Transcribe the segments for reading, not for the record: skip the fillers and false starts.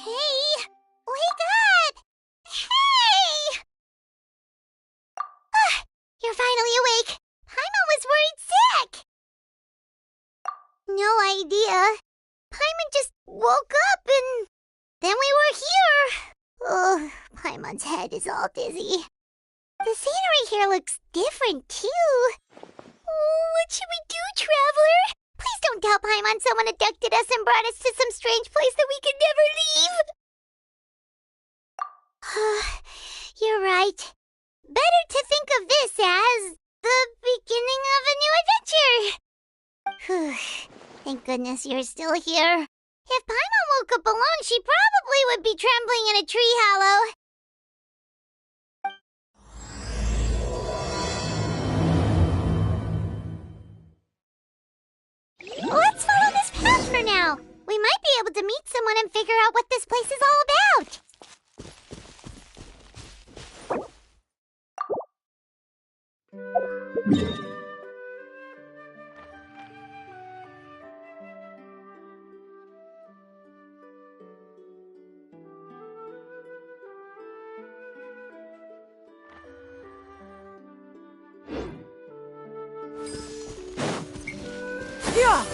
Hey! Wake up! Hey! You're finally awake. Paimon was worried sick. No idea. Paimon just woke up and then we were here. Oh, Paimon's head is all dizzy. The scenery here looks different too. Oh, what should we do, Traveler? Please don't tell Paimon someone abducted us and brought us to some strange place that we could never leave. You're right. Better to think of this as the beginning of a new adventure. Thank goodness you're still here. If Paimon woke up alone, she probably would be trembling in a tree hollow. Let's follow this path for now. We might be able to meet someone and figure out what this place is all about. Yeah!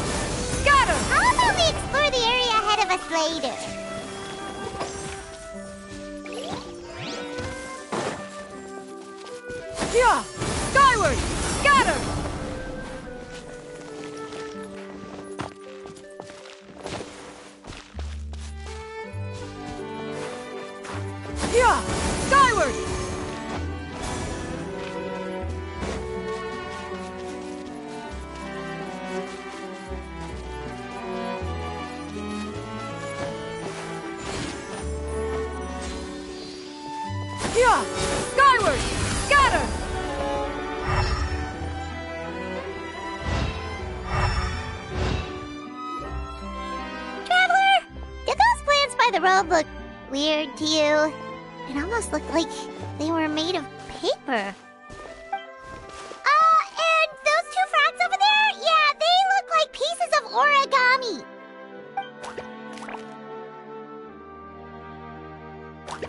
Got him! How about we explore the area ahead of us later? Yeah! Skyward! Got him! Yeah! Skyward! Yeah! Skyward! Got her! Traveler, did those plants by the road look weird to you? It almost looked like they were made of paper. And those two frogs over there? Yeah, they look like pieces of origami.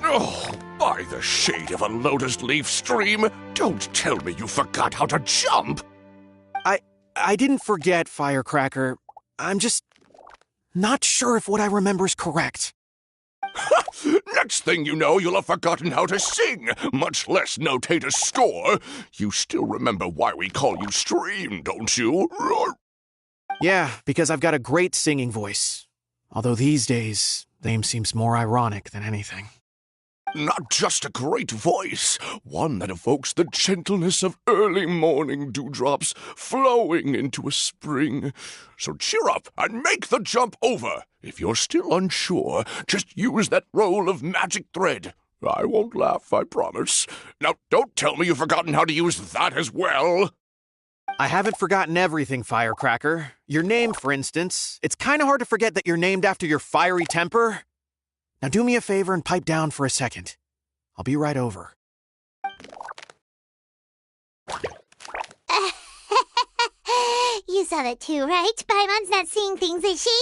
Oh, by the shade of a lotus leaf stream, don't tell me you forgot how to jump! I didn't forget, Firecracker. I'm just not sure if what I remember is correct. Next thing you know, you'll have forgotten how to sing, much less notate a score. You still remember why we call you Stream, don't you? Yeah, because I've got a great singing voice. Although these days, the name seems more ironic than anything. Not just a great voice, one that evokes the gentleness of early morning dewdrops flowing into a spring. So cheer up and make the jump over. If you're still unsure, just use that roll of magic thread. I won't laugh, I promise. Now, don't tell me you've forgotten how to use that as well. I haven't forgotten everything, Firecracker. Your name, for instance. It's kind of hard to forget that you're named after your fiery temper. Now do me a favor and pipe down for a second. I'll be right over. You saw that too, right? Paimon's not seeing things, is she?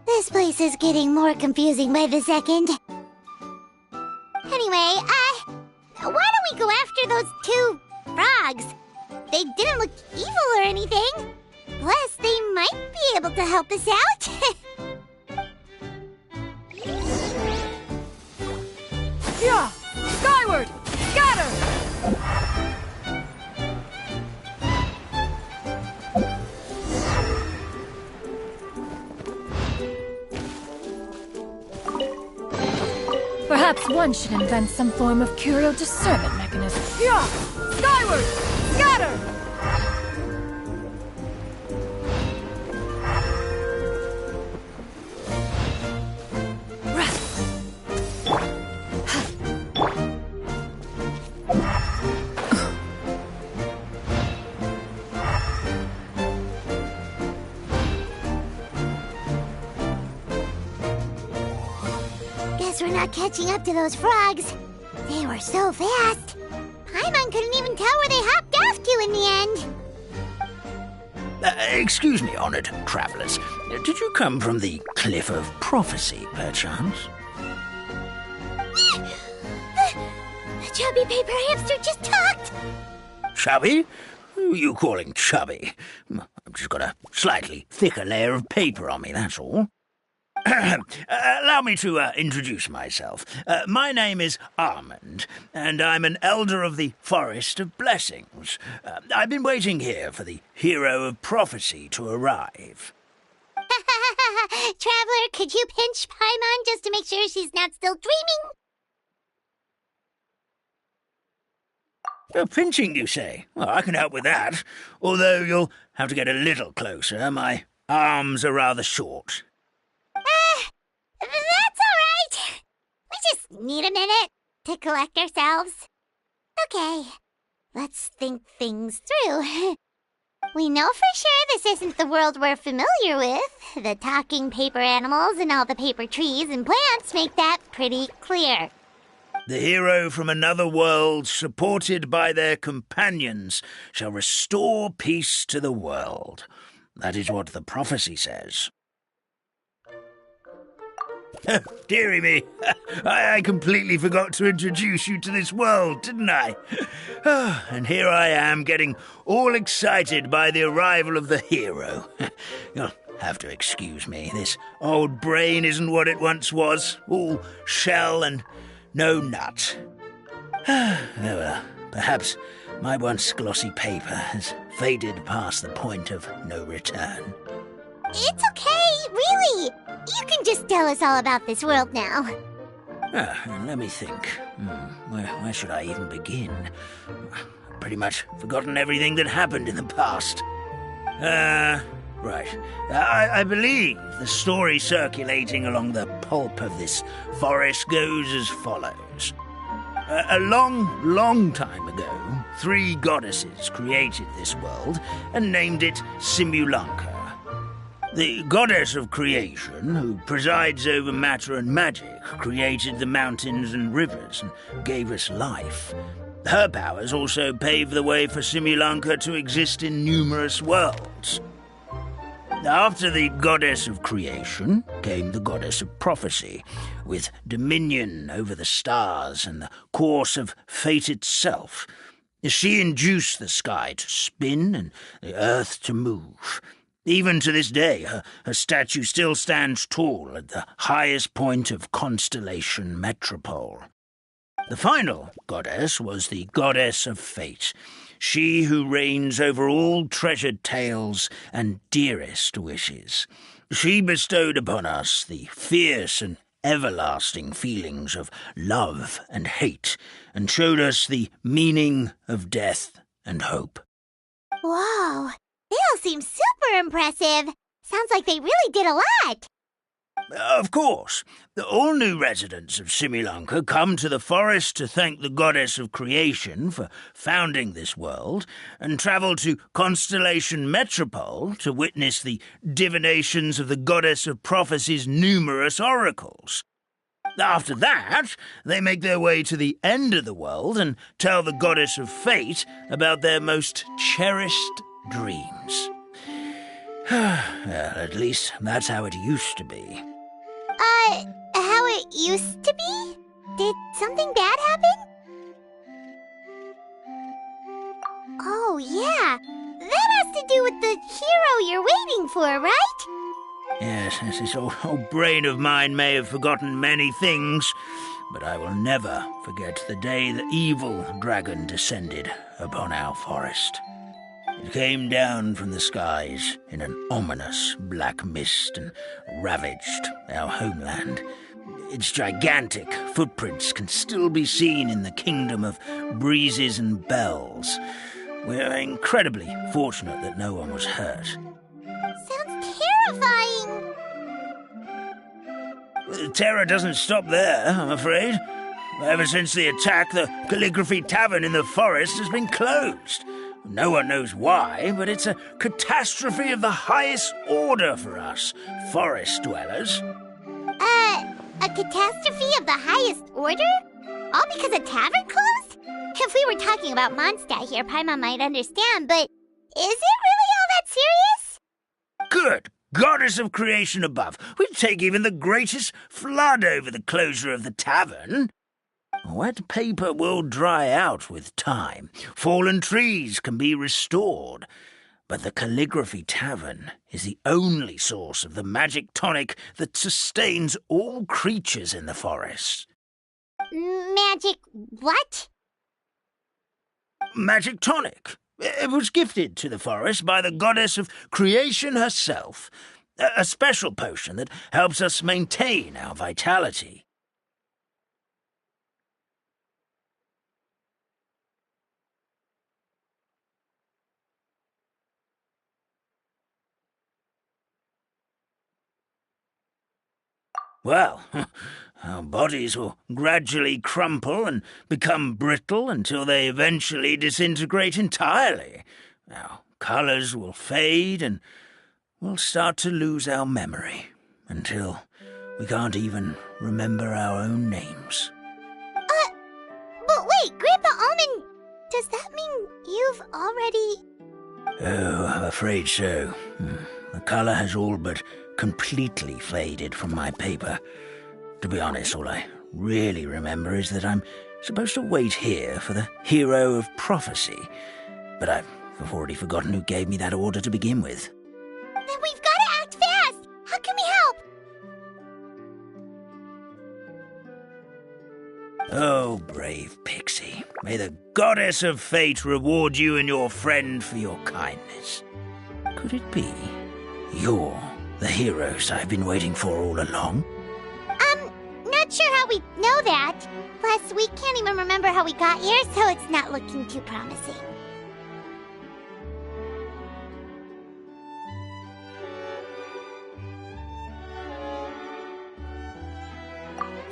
This place is getting more confusing by the second. Anyway, why don't we go after those two frogs? They didn't look evil or anything. Plus, they might be able to help us out. Yeah! Skyward! Scatter! Perhaps one should invent some form of curio discernment mechanism. Yeah! Skyward! Scatter! Guess we're not catching up to those frogs. They were so fast. Paimon couldn't even tell where they hopped off to in the end. Excuse me, honored travelers. Did you come from the Cliff of Prophecy, perchance? The chubby paper hamster just talked. Chubby? Who are you calling chubby? I've just got a slightly thicker layer of paper on me, that's all. Allow me to introduce myself. My name is Almond, and I'm an elder of the Forest of Blessings. I've been waiting here for the hero of prophecy to arrive. Traveler, could you pinch Paimon just to make sure she's not still dreaming? Pinching, you say? Well, I can help with that, although you'll have to get a little closer. My arms are rather short. That's all right. We just need a minute to collect ourselves. Okay, let's think things through. We know for sure this isn't the world we're familiar with. The talking paper animals and all the paper trees and plants make that pretty clear. The hero from another world, supported by their companions, shall restore peace to the world. That is what the prophecy says. Dearie me, I completely forgot to introduce you to this world, didn't I? And here I am, getting all excited by the arrival of the hero. You'll have to excuse me. This old brain isn't what it once was, all shell and no nut. Oh well, perhaps my once glossy paper has faded past the point of no return. It's okay, really. You can just tell us all about this world now. Let me think. Where should I even begin? I've pretty much forgotten everything that happened in the past. Right. I believe the story circulating along the pulp of this forest goes as follows. A long, long time ago, 3 goddesses created this world and named it Simulanka. The goddess of creation, who presides over matter and magic, created the mountains and rivers and gave us life. Her powers also paved the way for Simulanka to exist in numerous worlds. After the goddess of creation came the goddess of prophecy, with dominion over the stars and the course of fate itself. She induced the sky to spin and the earth to move. Even to this day, her statue still stands tall at the highest point of Constellation Metropole. The final goddess was the goddess of fate, she who reigns over all treasured tales and dearest wishes. She bestowed upon us the fierce and everlasting feelings of love and hate, and showed us the meaning of death and hope. Whoa, they all seem super impressive. Sounds like they really did a lot. Of course, all new residents of Simulanka come to the forest to thank the goddess of creation for founding this world, and travel to Constellation Metropole to witness the divinations of the goddess of prophecy's numerous oracles. After that, they make their way to the end of the world and tell the goddess of fate about their most cherished dreams. Well, at least that's how it used to be. How it used to be? Did something bad happen? Oh, yeah. That has to do with the hero you're waiting for, right? Yes, this old brain of mine may have forgotten many things, but I will never forget the day the evil dragon descended upon our forest. It came down from the skies in an ominous black mist and ravaged our homeland. Its gigantic footprints can still be seen in the kingdom of breezes and bells. We're incredibly fortunate that no one was hurt. Sounds terrifying. The terror doesn't stop there, I'm afraid. Ever since the attack, the Calligraphy Tavern in the forest has been closed. No one knows why, but it's a catastrophe of the highest order for us, forest dwellers. A catastrophe of the highest order? All because a tavern closed? If we were talking about Mondstadt here, Paimon might understand, but is it really all that serious? Good goddess of creation above, we'd take even the greatest flood over the closure of the tavern. Wet paper will dry out with time. Fallen trees can be restored. But the Calligraphy Tavern is the only source of the magic tonic that sustains all creatures in the forest. Magic what? Magic tonic. It was gifted to the forest by the goddess of creation herself. A special potion that helps us maintain our vitality. Well, our bodies will gradually crumple and become brittle until they eventually disintegrate entirely. Our colours will fade and we'll start to lose our memory until we can't even remember our own names. But wait, Grandpa Almond, does that mean you've already... Oh, I'm afraid so. The colour has all but completely faded from my paper. To be honest, all I really remember is that I'm supposed to wait here for the hero of prophecy. But I've already forgotten who gave me that order to begin with. Then we've got to act fast! How can we help? Oh, brave Pixie. May the goddess of fate reward you and your friend for your kindness. Could it be you're the heroes I've been waiting for all along? Not sure how we know that. Plus, we can't even remember how we got here, so it's not looking too promising.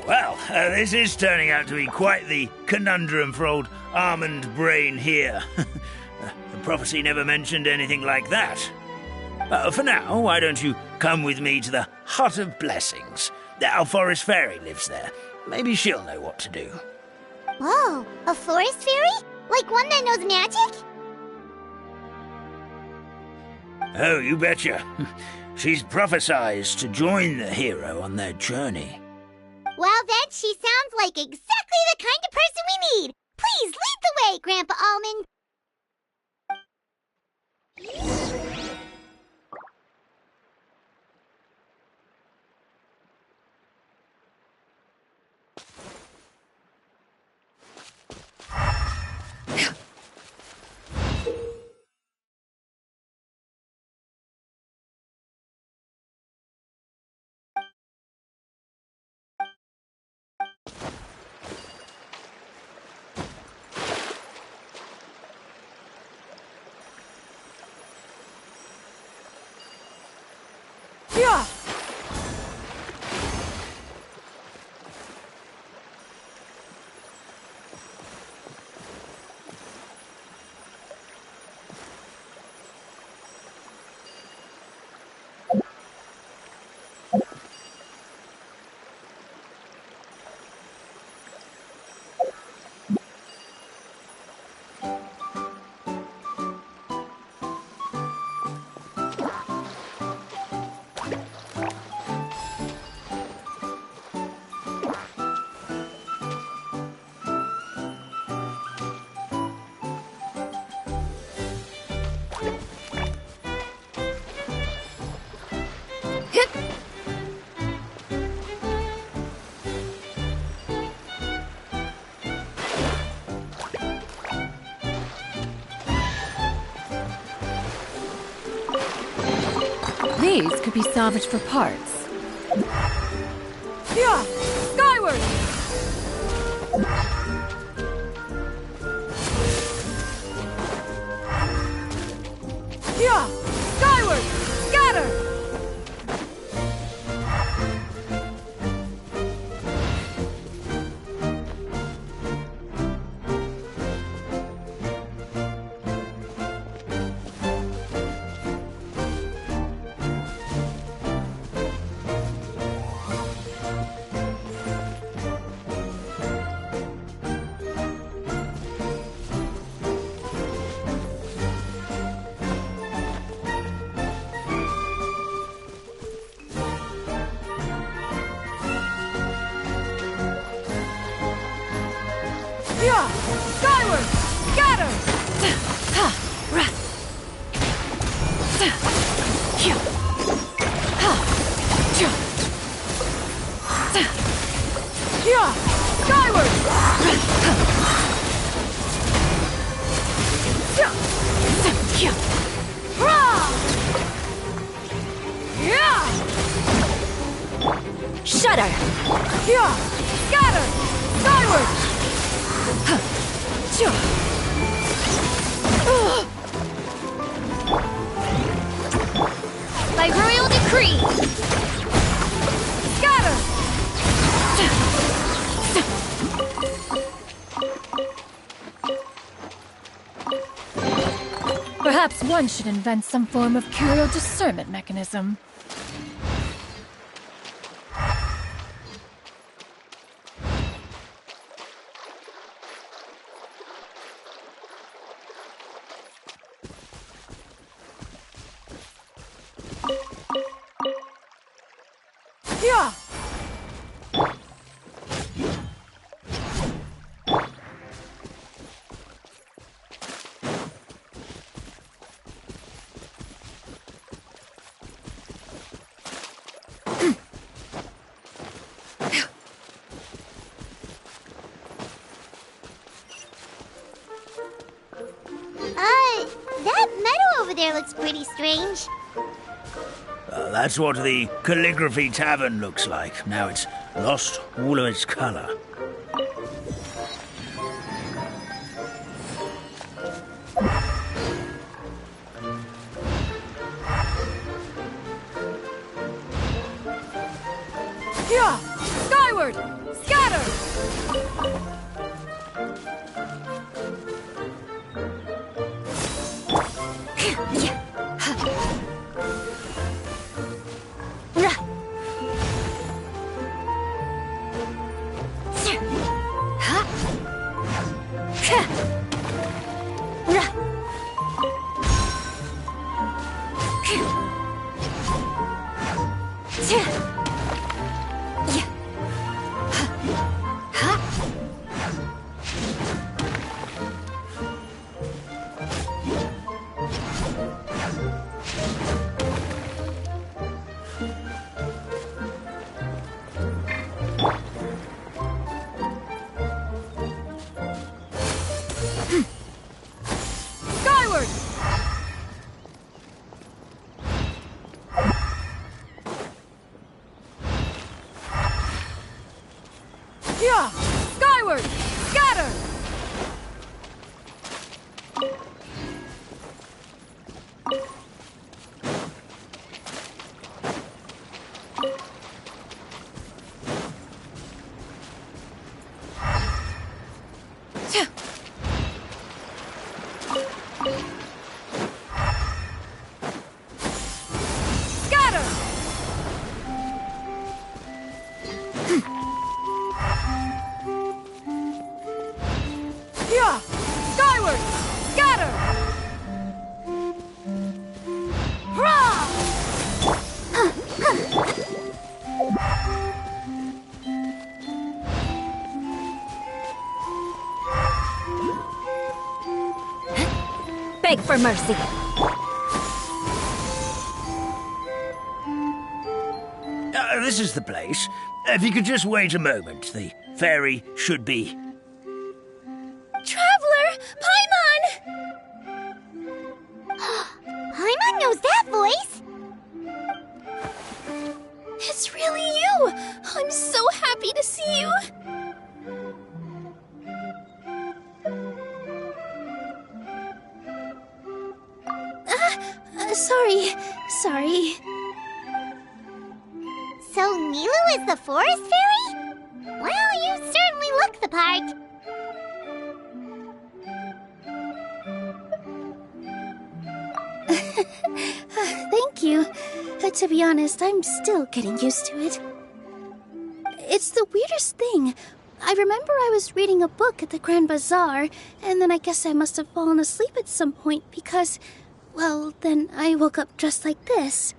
Well, this is turning out to be quite the conundrum for old Almond Brain here. The prophecy never mentioned anything like that. For now, why don't you come with me to the Hut of Blessings? Our forest fairy lives there. Maybe she'll know what to do. Whoa, a forest fairy? Like one that knows magic? Oh, you betcha. She's prophesized to join the hero on their journey. Well, then she sounds like exactly the kind of person we need. Please lead the way, Grandpa Almond. These could be salvaged for parts. Yeah! Skyward! Yeah! Skyward! Scatter! Yeah! Skyward! Scatter! Yeah! Skyward! Shudder! Yeah! Scatter! Skyward! By royal decree! Scatter! Perhaps one should invent some form of curial discernment mechanism. Yeah! That meadow over there looks pretty strange. That's what the Calligraphy Tavern looks like. Now it's lost all of its color. Yeah! Skyward! Scatter! Skyward! Yeah! Skyward! Scatter! Scatter! Yeah! Skyward! Scatter! Hurrah! Beg for mercy. This is the place. If you could just wait a moment, the fairy should be... Traveler! Paimon! Paimon knows that voice! Sorry. So Nilu is the forest fairy? Well, you certainly look the part. Thank you. To be honest, I'm still getting used to it. It's the weirdest thing. I remember I was reading a book at the Grand Bazaar, and then I guess I must have fallen asleep at some point because, well, then I woke up just like this.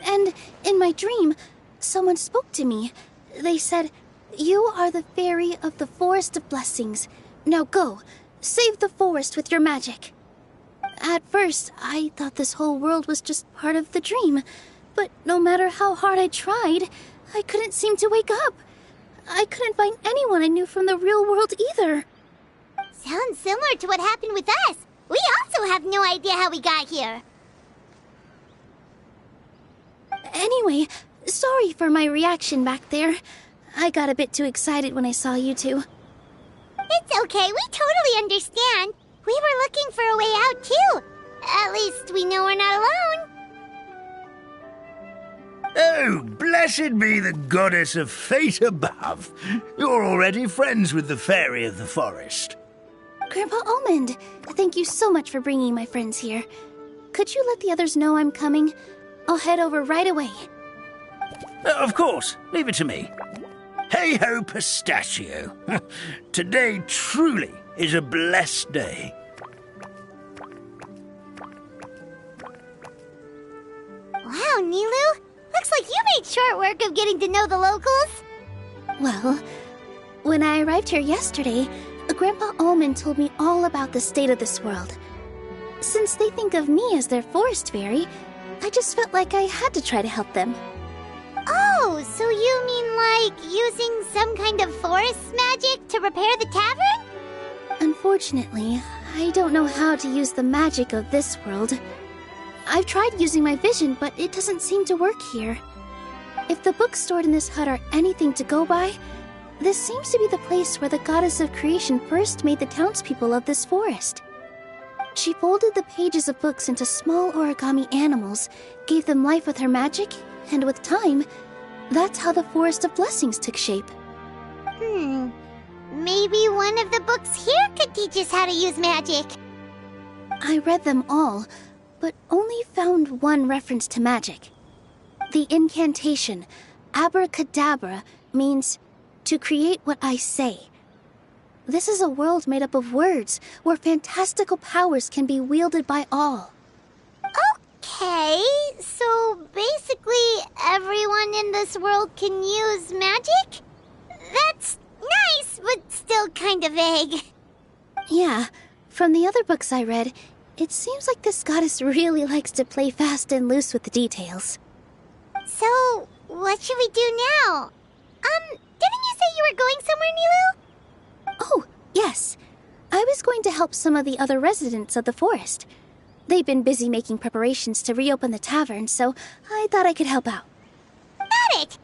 And in my dream, someone spoke to me. They said, "You are the fairy of the Forest of Blessings. Now go, save the forest with your magic." At first, I thought this whole world was just part of the dream, but no matter how hard I tried, I couldn't seem to wake up. I couldn't find anyone I knew from the real world either. Sounds similar to what happened with us. We also have no idea how we got here. Anyway, sorry for my reaction back there. I got a bit too excited when I saw you two. It's okay, we totally understand. We were looking for a way out too. At least we know we're not alone. Oh, blessed be the goddess of fate above. You're already friends with the fairy of the forest. Grandpa Almond, thank you so much for bringing my friends here. Could you let the others know I'm coming? I'll head over right away. Of course, leave it to me. Hey-ho, pistachio. Today truly is a blessed day. Wow, Nilu. Looks like you made short work of getting to know the locals. Well, when I arrived here yesterday, Grandpa Almond told me all about the state of this world. Since they think of me as their forest fairy, I just felt like I had to try to help them. Oh, so you mean like using some kind of forest magic to repair the tavern? Unfortunately, I don't know how to use the magic of this world. I've tried using my vision, but it doesn't seem to work here. If the books stored in this hut are anything to go by, this seems to be the place where the goddess of creation first made the townspeople of this forest. She folded the pages of books into small origami animals, gave them life with her magic, and with time, that's how the Forest of Blessings took shape. Maybe one of the books here could teach us how to use magic. I read them all, but only found one reference to magic. The incantation, abracadabra, means to create what I say. This is a world made up of words, where fantastical powers can be wielded by all. Okay, so basically everyone in this world can use magic? That's nice, but still kind of vague. Yeah, from the other books I read, it seems like this goddess really likes to play fast and loose with the details. So, what should we do now? Didn't you say you were going somewhere, Nilu? Oh, yes. I was going to help some of the other residents of the forest. They've been busy making preparations to reopen the tavern, so I thought I could help out. Got it!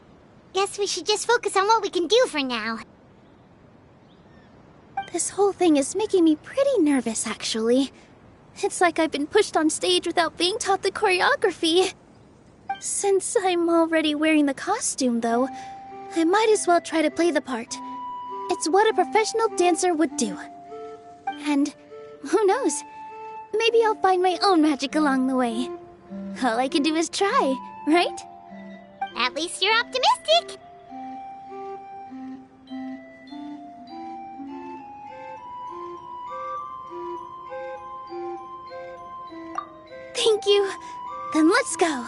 Guess we should just focus on what we can do for now. This whole thing is making me pretty nervous, actually. It's like I've been pushed on stage without being taught the choreography. Since I'm already wearing the costume, though, I might as well try to play the part. It's what a professional dancer would do. And who knows? Maybe I'll find my own magic along the way. All I can do is try, right? At least you're optimistic. Thank you. Then let's go.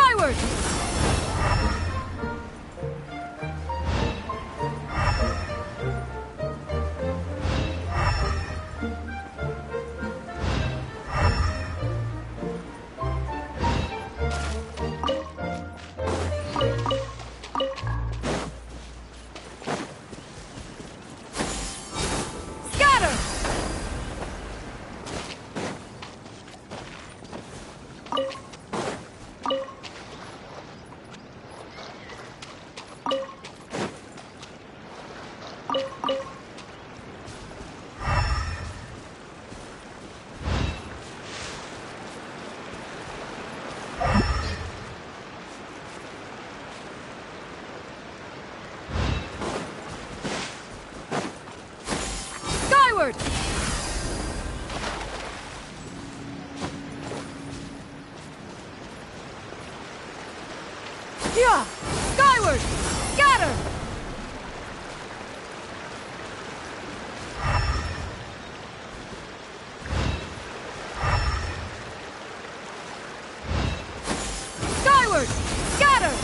Skyward! Scatter! Skyward! Yeah! Skyward! Scatter! Skyward! Scatter!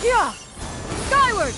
Yeah! Skyward!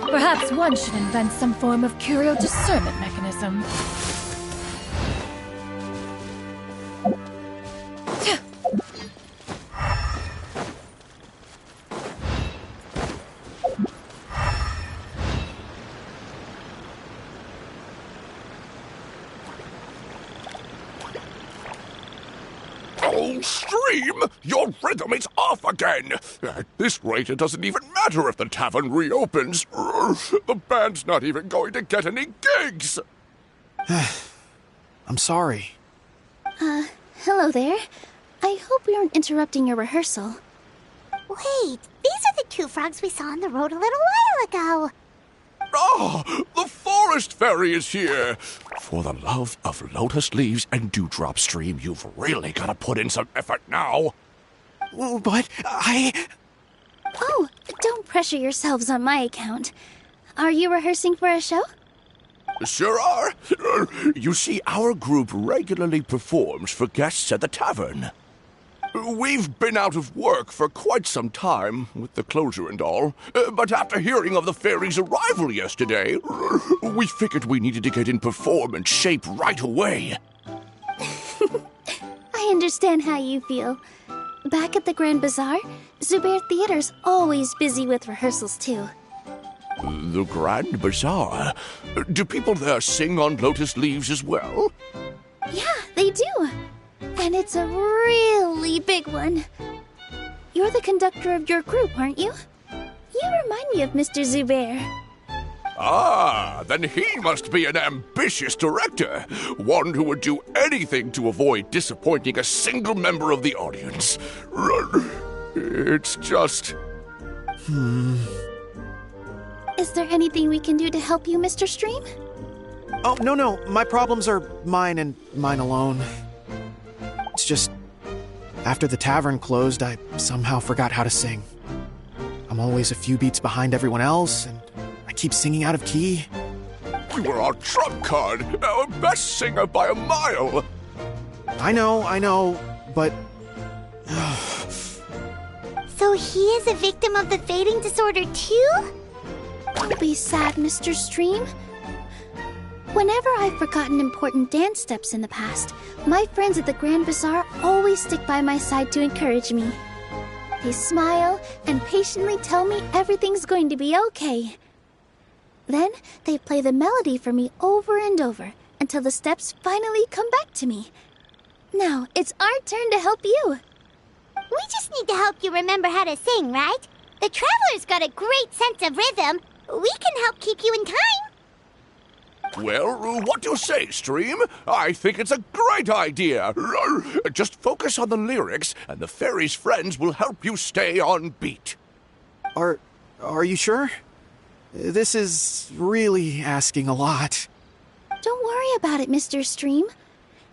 Perhaps one should invent some form of curio discernment mechanism. Oh, Stream! Your rhythm is off again! At this rate, it doesn't even matter if the tavern reopens. The band's not even going to get any gigs! I'm sorry. Hello there. I hope we aren't interrupting your rehearsal. Wait, these are the two frogs we saw on the road a little while ago. Ah, the forest fairy is here! For the love of lotus leaves and dewdrop, Stream, you've really got to put in some effort now. But Oh, don't pressure yourselves on my account. Are you rehearsing for a show? Sure are. You see, our group regularly performs for guests at the tavern. We've been out of work for quite some time, with the closure and all. But after hearing of the fairy's arrival yesterday, we figured we needed to get in performance shape right away. I understand how you feel. Back at the Grand Bazaar, Zubair Theater's always busy with rehearsals too. The Grand Bazaar? Do people there sing on lotus leaves as well? Yeah, they do. And it's a really big one. You're the conductor of your group, aren't you? You remind me of Mr. Zubair. Ah, then he must be an ambitious director. One who would do anything to avoid disappointing a single member of the audience. It's just... Is there anything we can do to help you, Mr. Stream? Oh, no. My problems are mine and mine alone. It's just, after the tavern closed, I somehow forgot how to sing. I'm always a few beats behind everyone else, and I keep singing out of key. You were our trump card, our best singer by a mile. I know, but... So he is a victim of the fading disorder too? Don't be sad, Mr. Stream. Whenever I've forgotten important dance steps in the past, my friends at the Grand Bazaar always stick by my side to encourage me. They smile and patiently tell me everything's going to be okay. Then they play the melody for me over and over until the steps finally come back to me. Now it's our turn to help you. We just need to help you remember how to sing, right? The Traveler's got a great sense of rhythm. We can help keep you in time. Well, what do you say, Stream? I think it's a great idea. Just focus on the lyrics, and the fairy's friends will help you stay on beat. Are you sure? This is really asking a lot. Don't worry about it, Mr. Stream.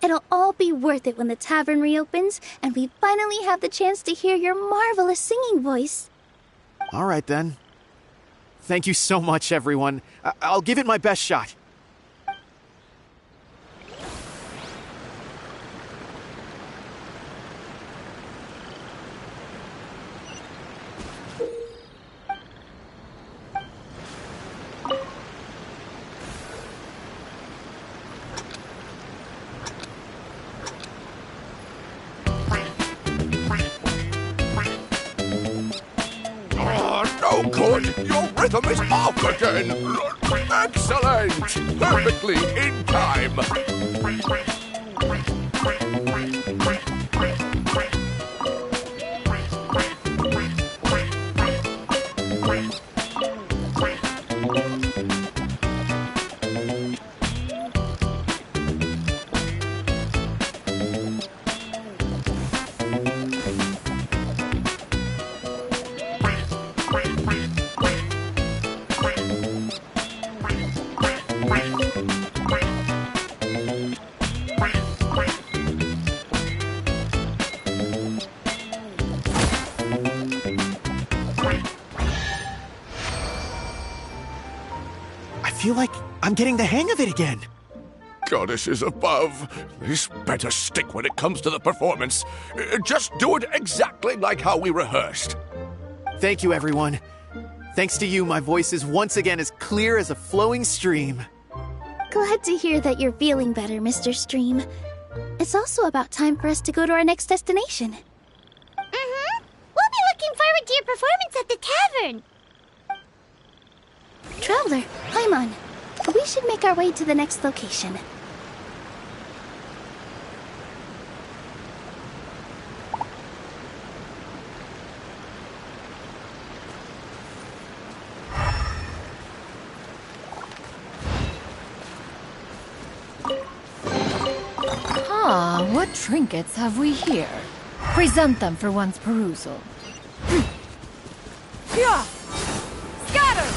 It'll all be worth it when the tavern reopens and we finally have the chance to hear your marvelous singing voice. All right, then. Thank you so much, everyone. I'll give it my best shot. No good! Your rhythm is off again! Excellent! Perfectly in time! I feel like I'm getting the hang of it again. Goddesses above, this better stick when it comes to the performance. Just do it exactly like how we rehearsed. Thank you, everyone. Thanks to you, my voice is once again as clear as a flowing stream. Glad to hear that you're feeling better, Mr. Stream. It's also about time for us to go to our next destination. Mm-hmm. We'll be looking forward to your performance at the tavern. Traveler, Paimon, we should make our way to the next location. Ah, what trinkets have we here? Present them for one's perusal. Yeah! Scatter!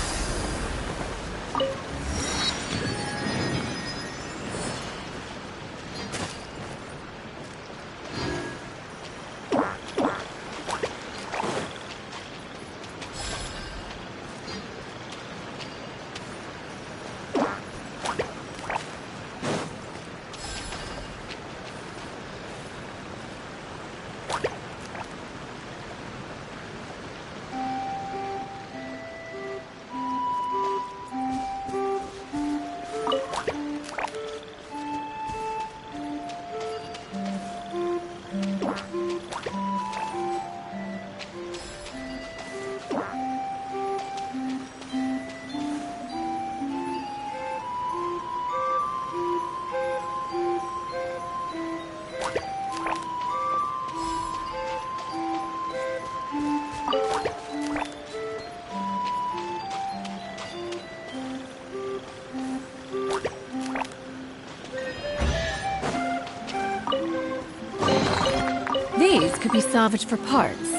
These could be salvaged for parts.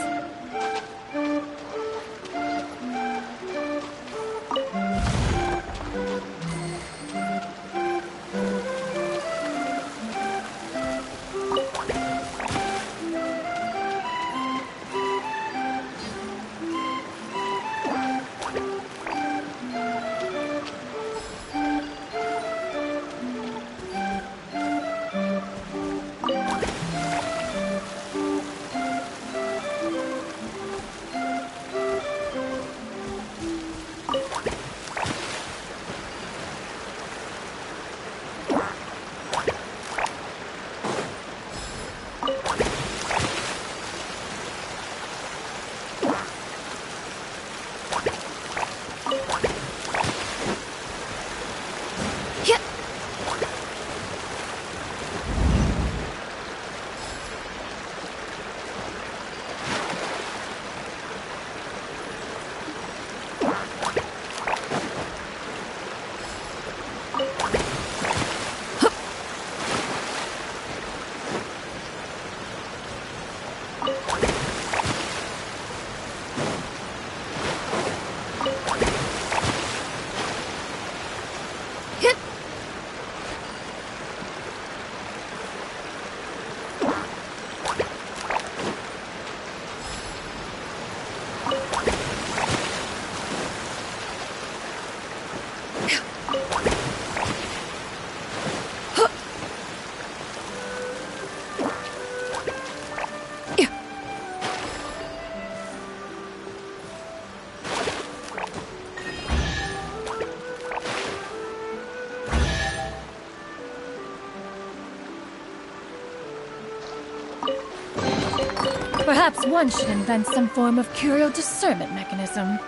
Perhaps one should invent some form of curio discernment mechanism.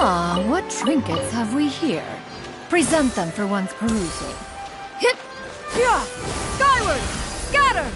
Ah, what trinkets have we here? Present them for one's perusal. Hit! Yeah! Skyward! Scatter!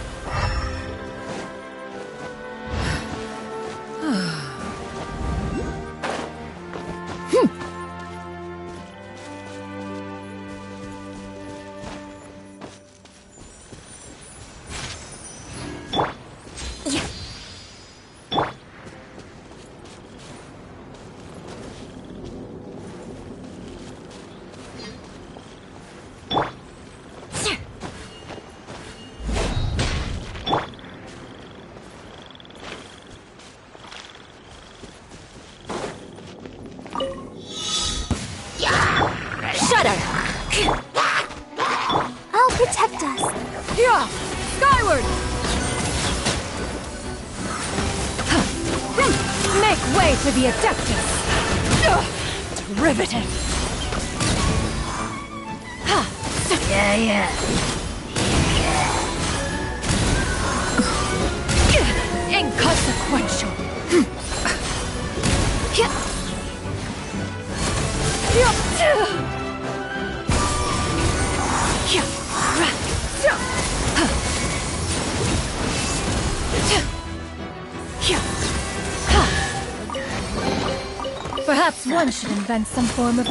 Make way for the Adeptus! Derivative! Ha! Yeah. Inconsequential! Perhaps one should invent some form of...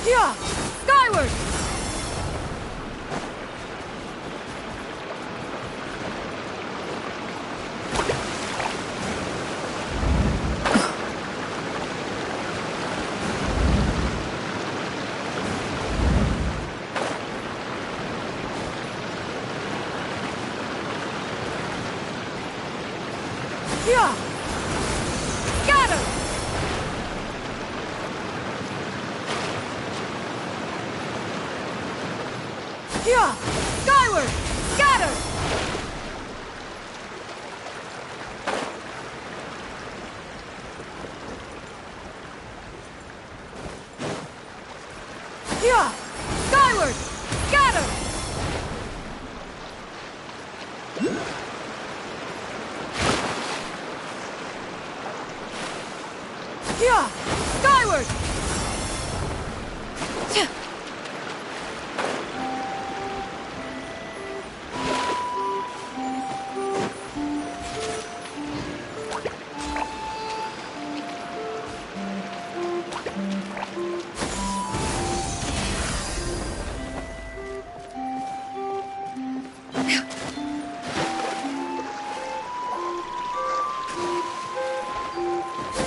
Yeah! Skyward! Yeah! Scatter! Yeah! Skyward! Scatter! Yeah! Skyward! Scatter! Yeah! Skyward!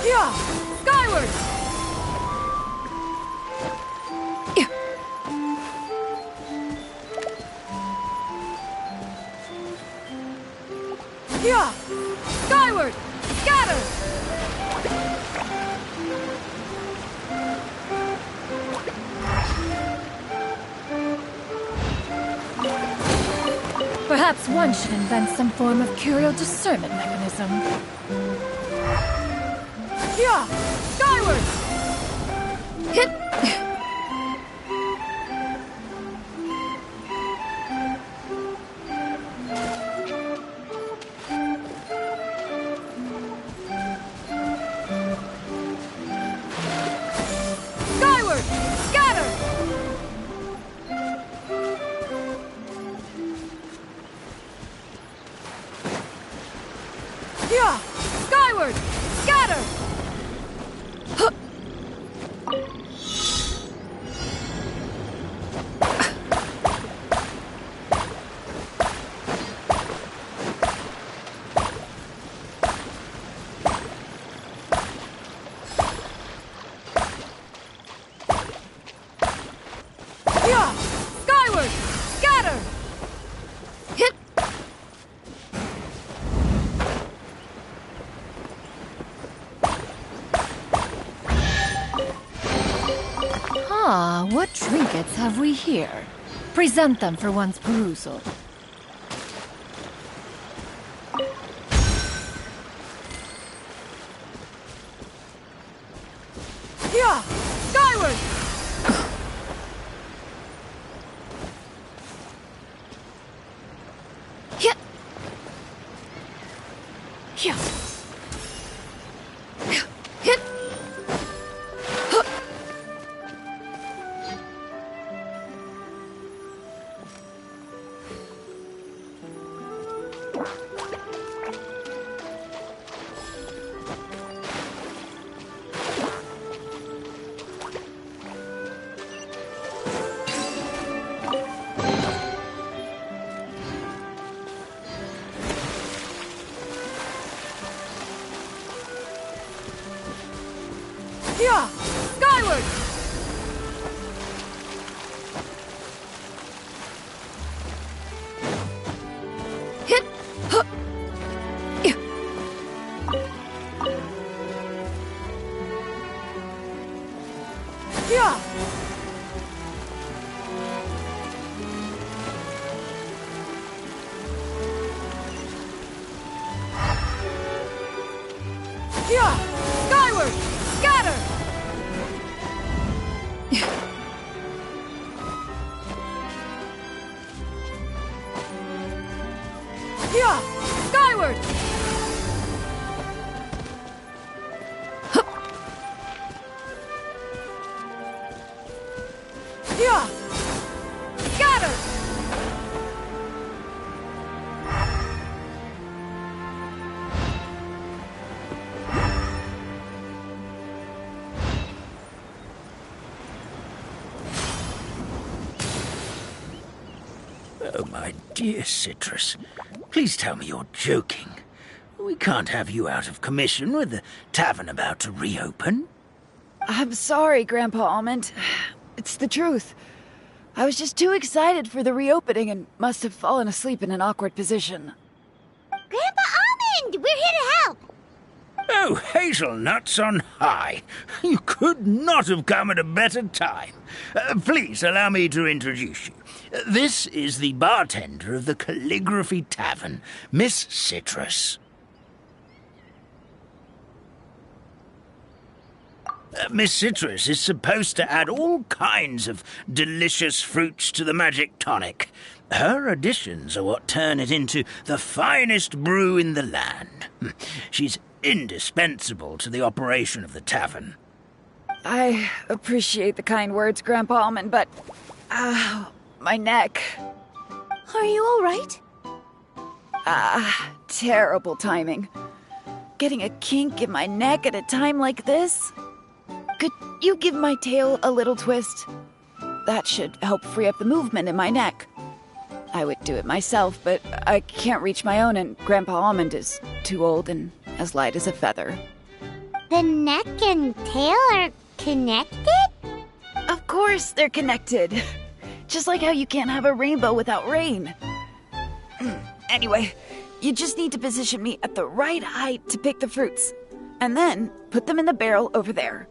Yeah! Skyward! Yeah! Skyward! Scatter! Perhaps one should invent some form of curio discernment mechanism. Yeah! Skyward! Hit! Skyward! Scatter! Yeah! Skyward! Scatter! Huh. Yeah! Skyward! Scatter! Hit! Ah, what trinkets have we here? Present them for one's perusal. Yeah! Skyward! Yeah! Yeah! Hit! Huh. Yeah! Skyward! Hit! Huh. Yeah! Yeah! Yeah! Skyward! Scatter! Yeah! Skyward! Hup. Yeah! Scatter! Oh, my dear Citrus, please tell me you're joking. We can't have you out of commission with the tavern about to reopen. I'm sorry, Grandpa Almond. It's the truth. I was just too excited for the reopening and must have fallen asleep in an awkward position. Grandpa Almond, we're here to help. Oh, hazelnuts on high. You could not have come at a better time. Please allow me to introduce you. This is the bartender of the Calligraphy Tavern, Miss Citrus. Miss Citrus is supposed to add all kinds of delicious fruits to the magic tonic. Her additions are what turn it into the finest brew in the land. She's indispensable to the operation of the tavern. I appreciate the kind words, Grandpa Almond, but... my neck. Are you all right? Terrible timing. Getting a kink in my neck at a time like this? Could you give my tail a little twist? That should help free up the movement in my neck. I would do it myself, but I can't reach my own, and Grandpa Almond is too old and as light as a feather. The neck and tail are connected? Of course they're connected. Just like how you can't have a rainbow without rain. Anyway, you just need to position me at the right height to pick the fruits, and then put them in the barrel over there.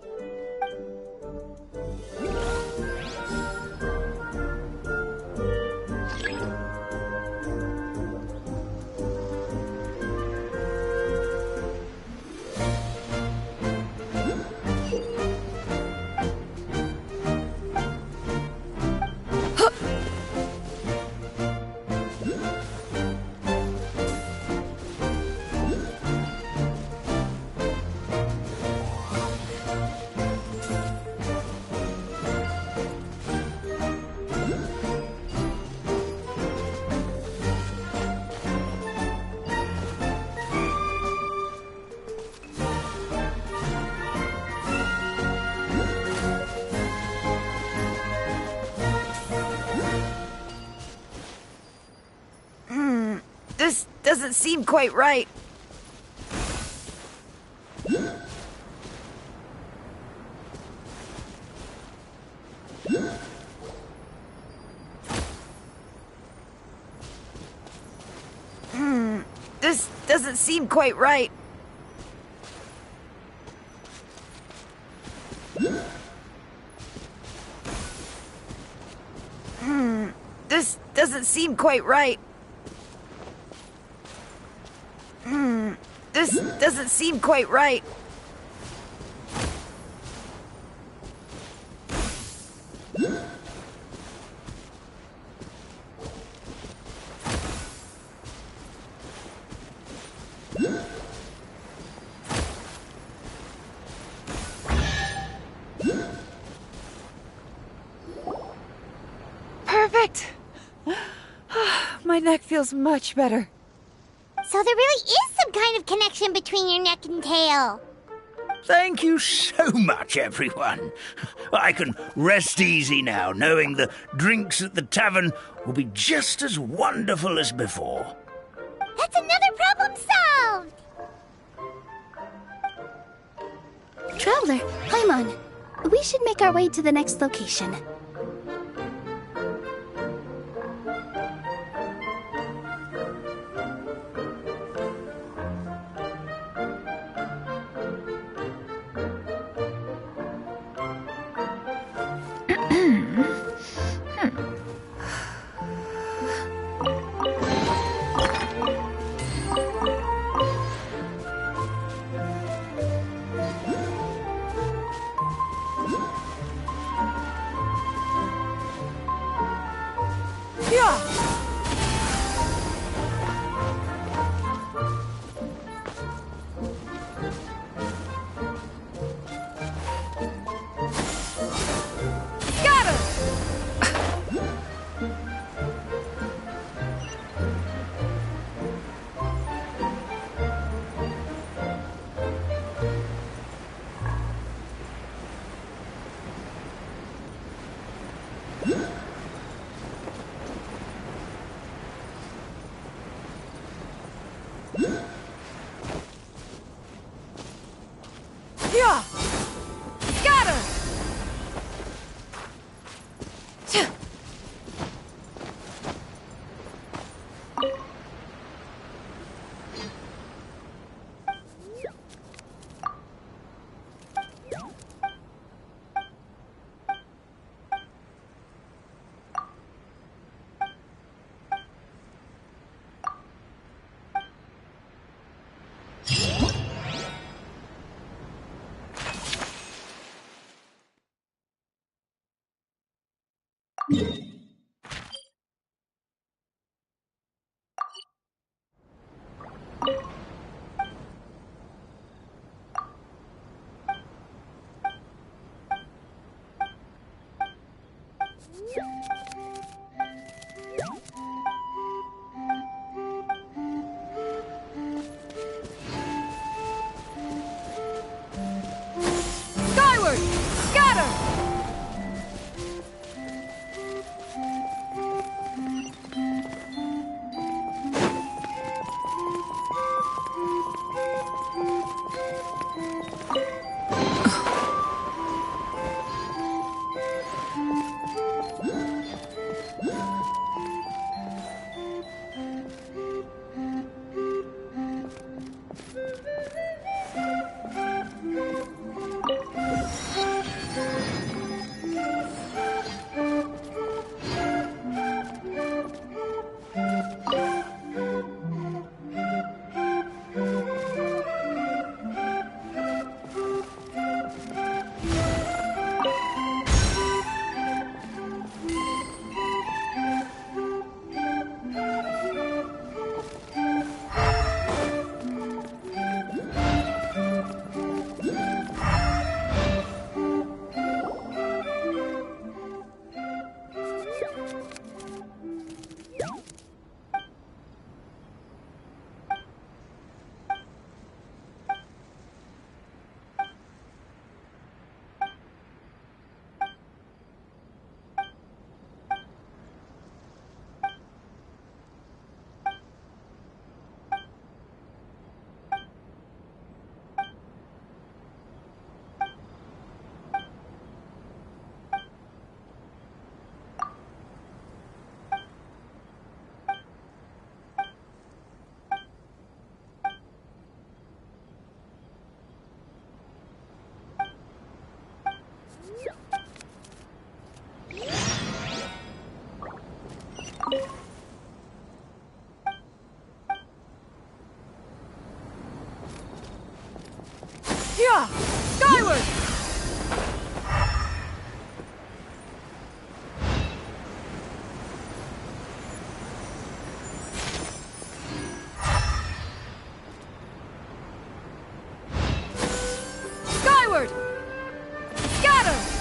This doesn't seem quite right. This doesn't seem quite right. This doesn't seem quite right. This doesn't seem quite right. Perfect. My neck feels much better. So there really is some kind of connection between your neck and tail. Thank you so much, everyone. I can rest easy now, knowing the drinks at the tavern will be just as wonderful as before. That's another problem solved! Traveler, Paimon, we should make our way to the next location. Skyward! Scatter! Yeah! Skyward! Skyward! Scatter!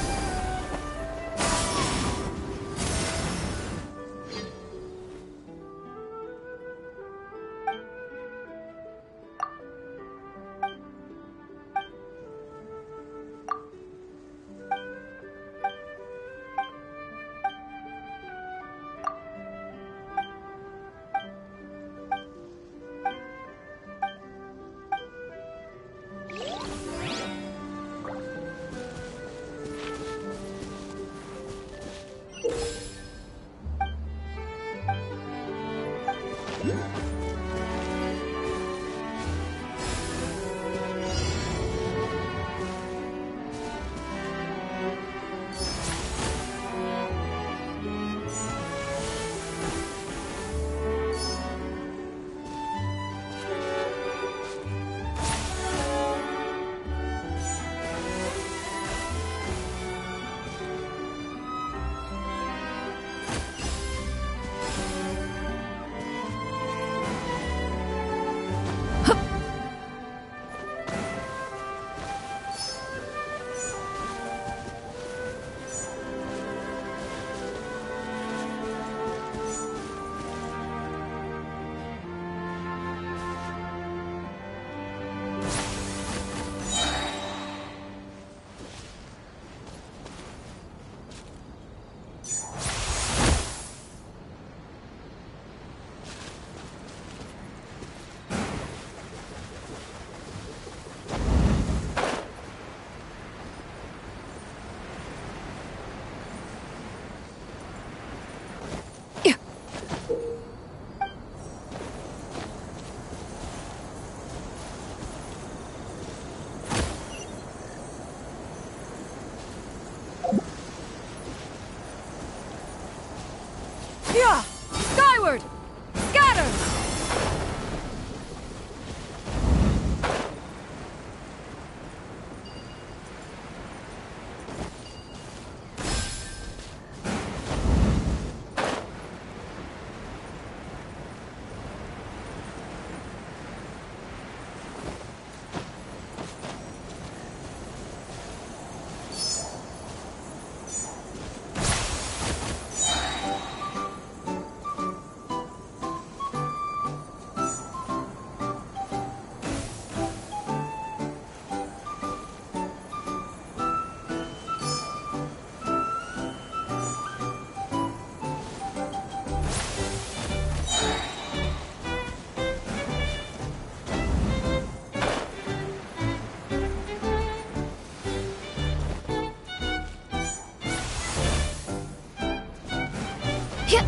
Yeah!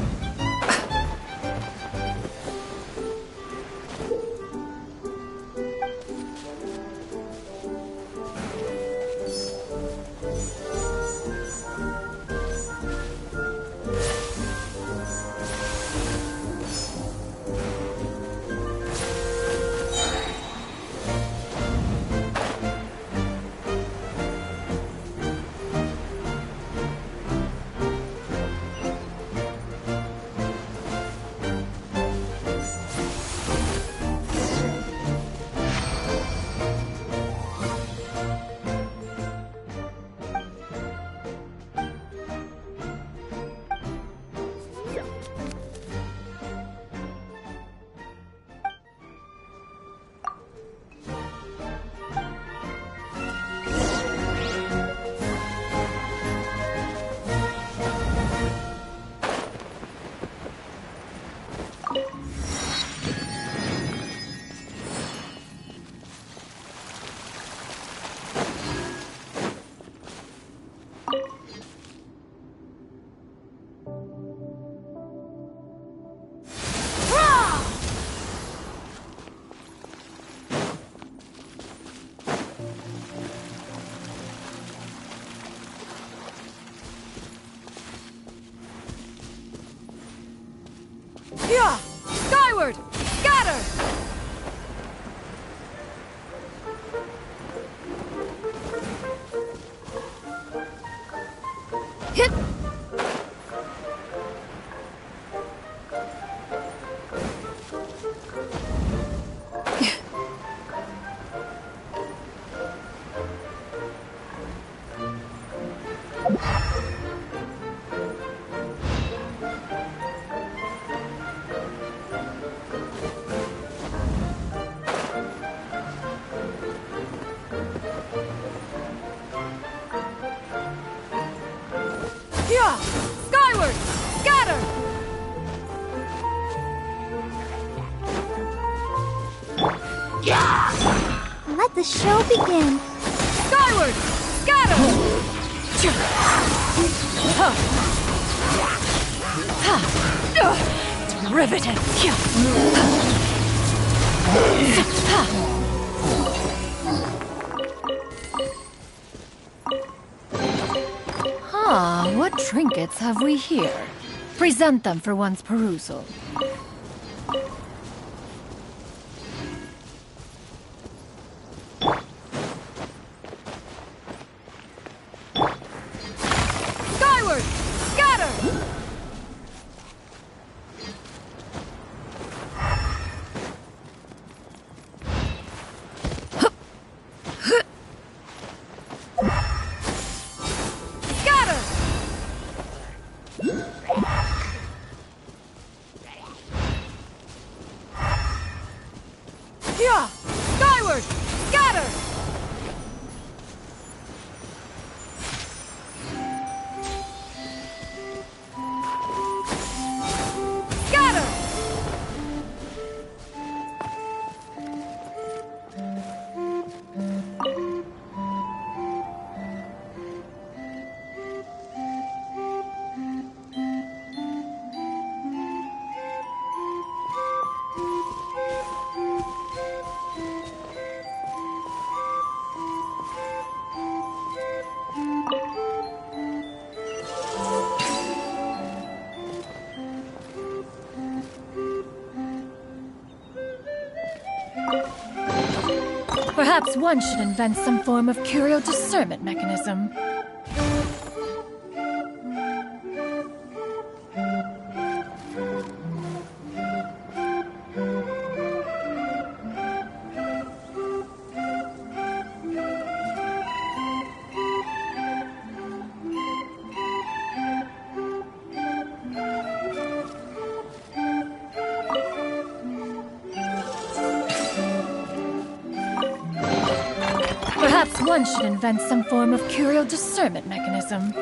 Skyward! Scatter! Hit! Yeah! Skyward! Scatter! Let the show begin. Skyward! Scatter! Riveting. Ah, what trinkets have we here? Present them for one's perusal. Skyward! Scatter! Scatter! Yeah! Skyward! Scatter! Scatter! Perhaps one should invent some form of curio discernment mechanism. Perhaps one should invent some form of curio discernment mechanism.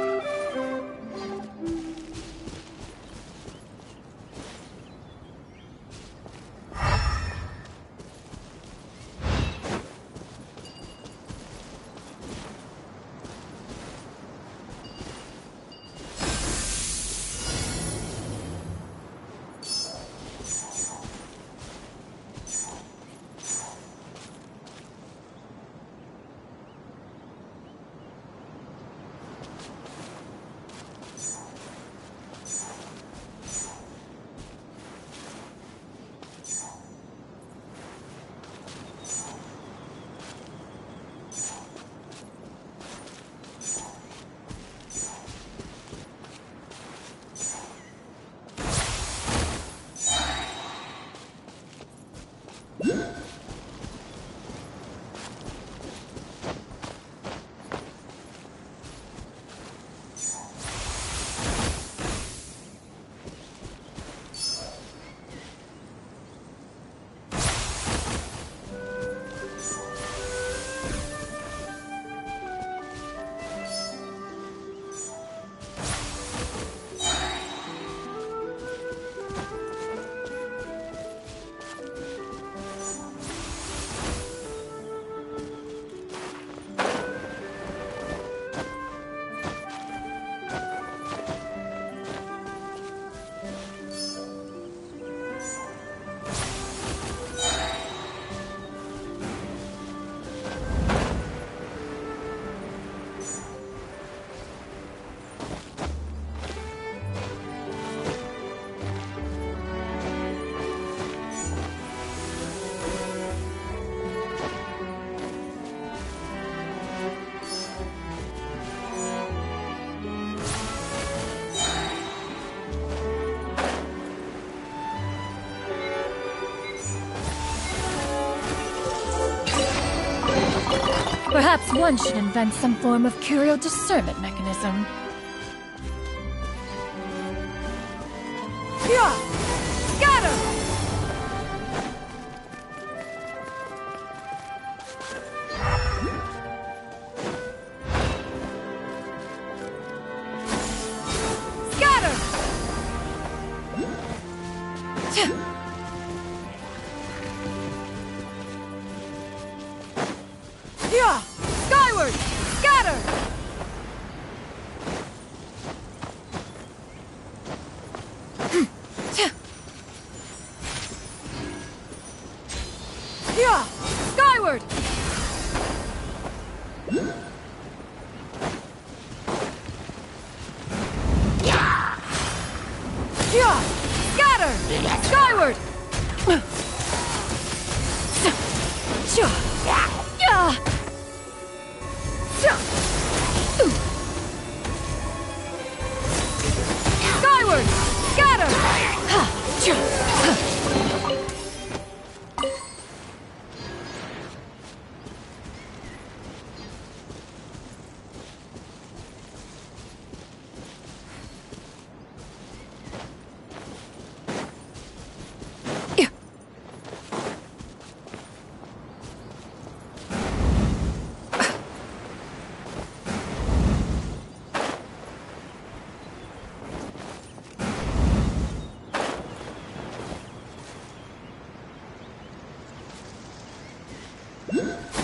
Perhaps one should invent some form of curial discernment mechanism. Yeah! Scatter! Scatter! Yeah! Skyward! Scatter! Yeah! Skyward! Yeah! Scatter! Skyward! Skyward! Scatter!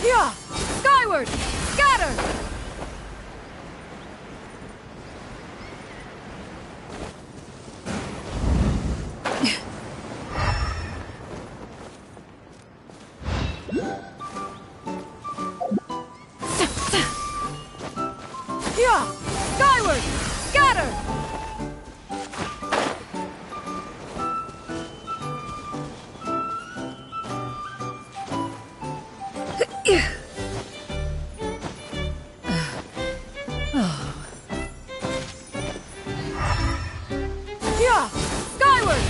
Yeah! Skyward! Scatter! Yeah! Skyward! Scatter! Yeah! Skyward!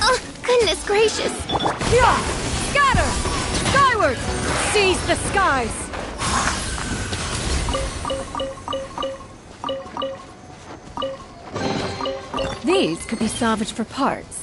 Oh, goodness gracious! Yeah! Scatter! Skyward! Seize the skies! These could be salvaged for parts.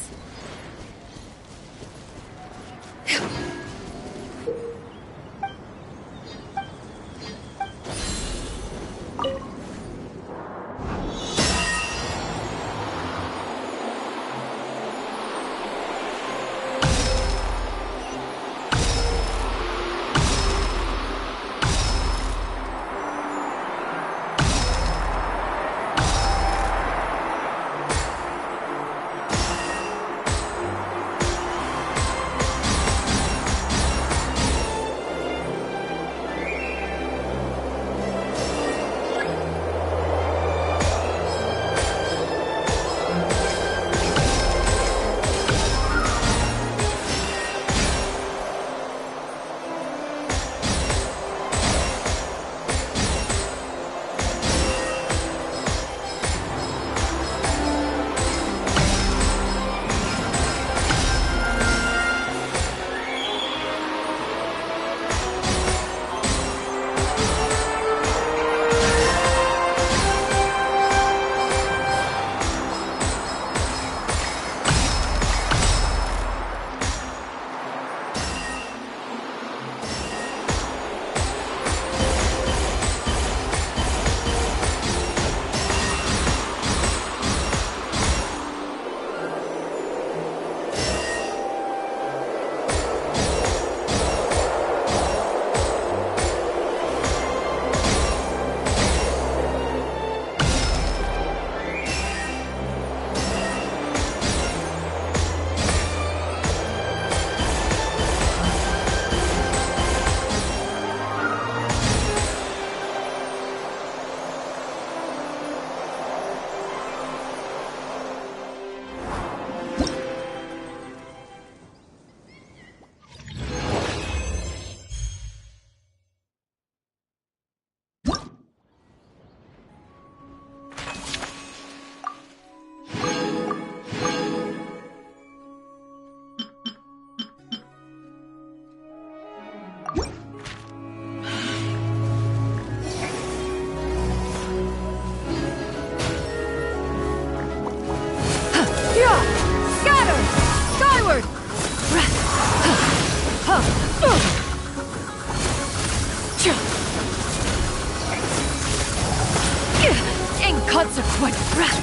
Thoughts are quite fresh.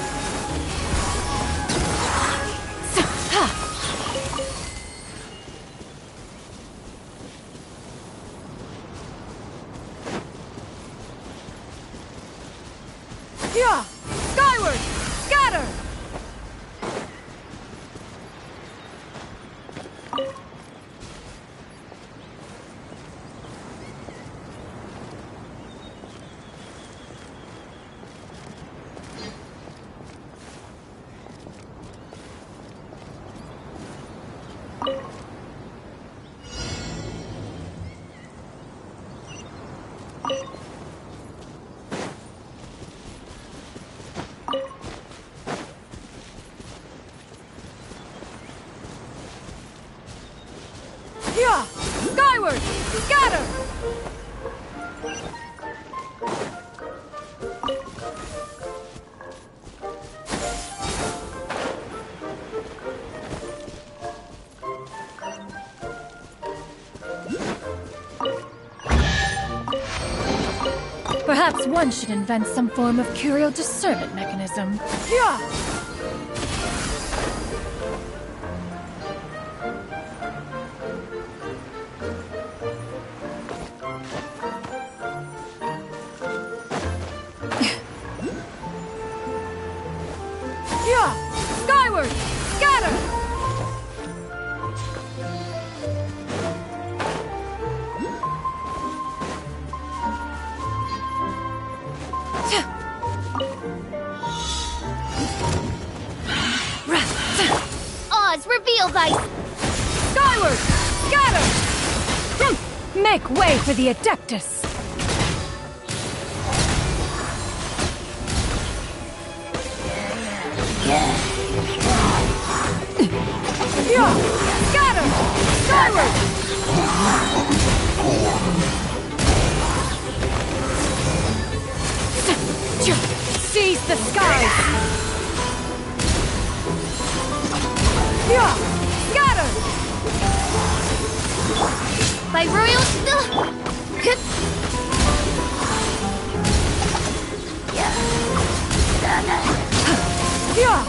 Yeah! Skyward! Scatter! Yeah! Skyward! Scatter! Perhaps one should invent some form of curial discernment mechanism. Yeah! Yeah! Skyward! Scatter! Oz, reveal thy... Skyward! Scatter! Make way for the Adeptus! Yeah! Scatter! Skyward! Seize the skies! Yeah! Scatter! By royal... Yeah!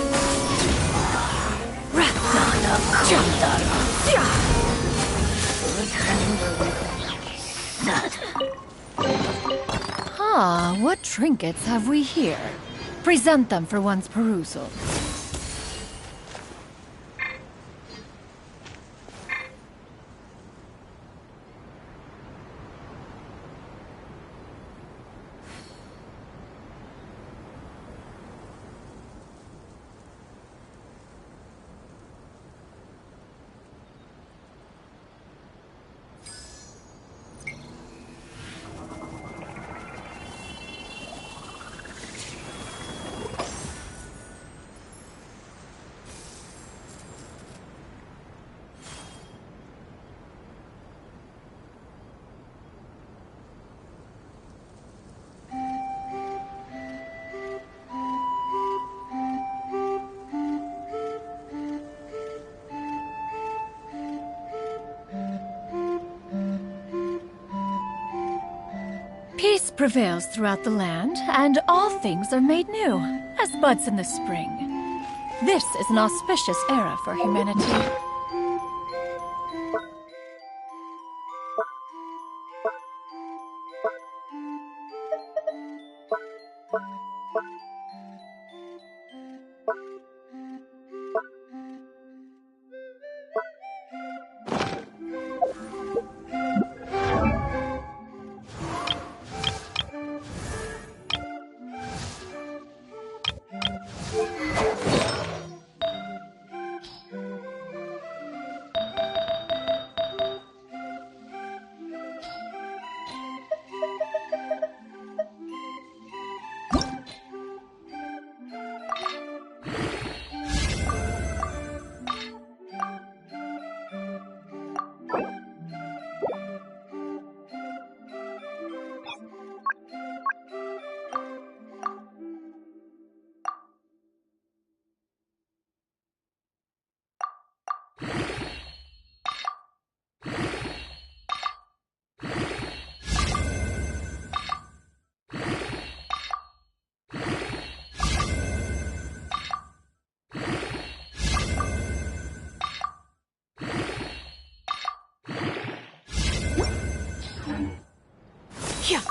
Ah, what trinkets have we here? Present them for one's perusal. Peace prevails throughout the land, and all things are made new, as buds in the spring. This is an auspicious era for humanity. Yeah.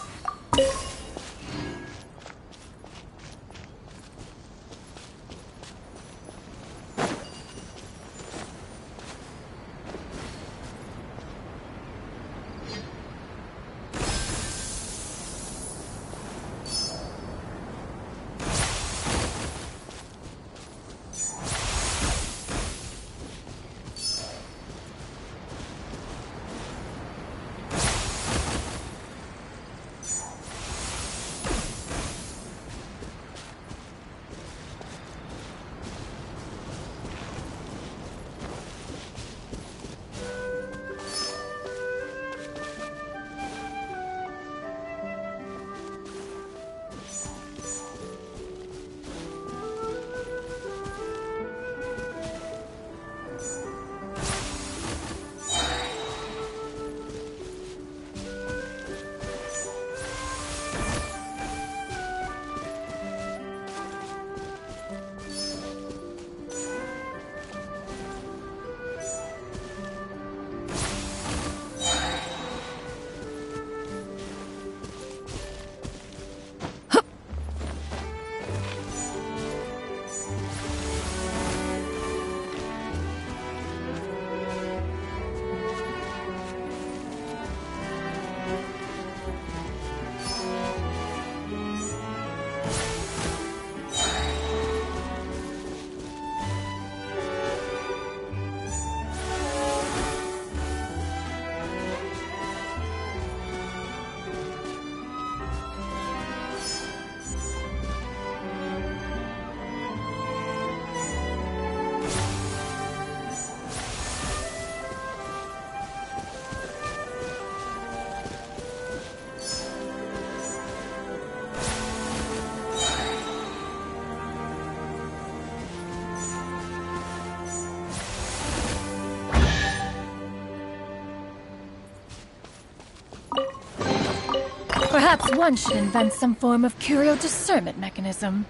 Perhaps one should invent some form of curio discernment mechanism.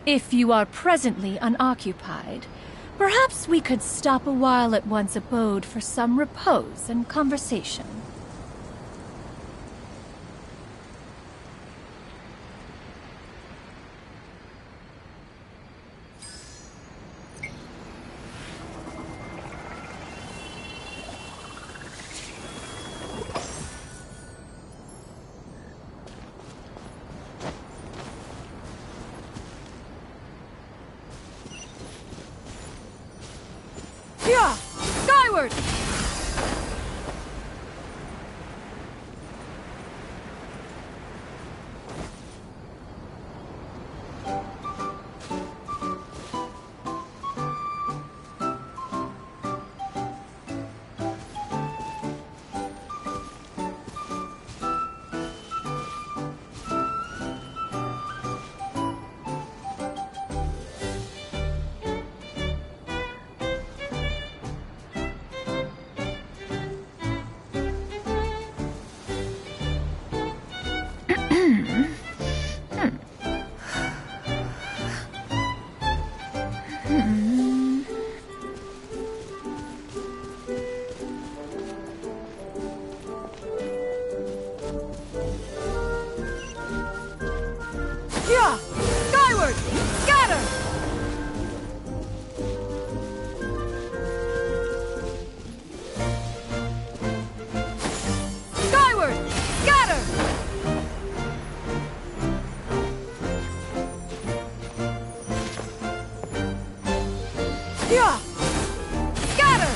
If you are presently unoccupied, perhaps we could stop a while at one's abode for some repose and conversation. Yeah! Skyward! Yeah! Skyward! Scatter! Skyward! Scatter! Yeah! Scatter!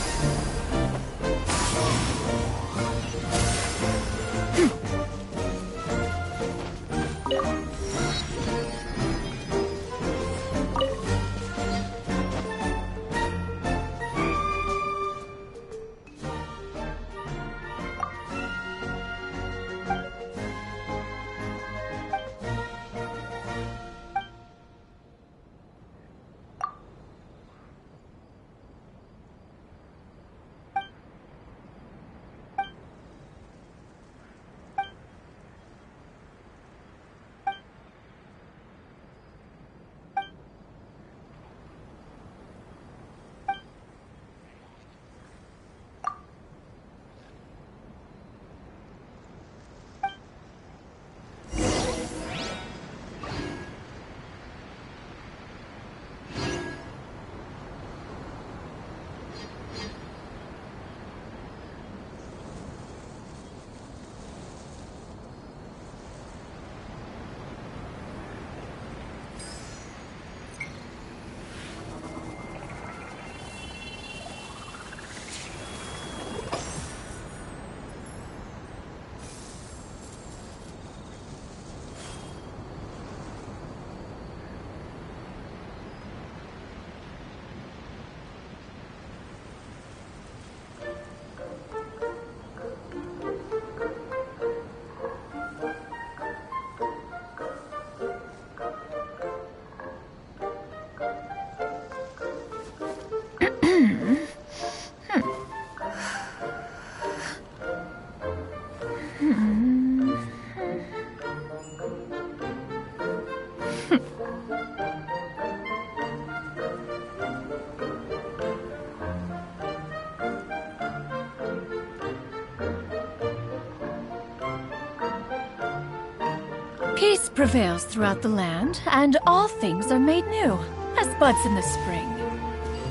Peace prevails throughout the land, and all things are made new, as buds in the spring.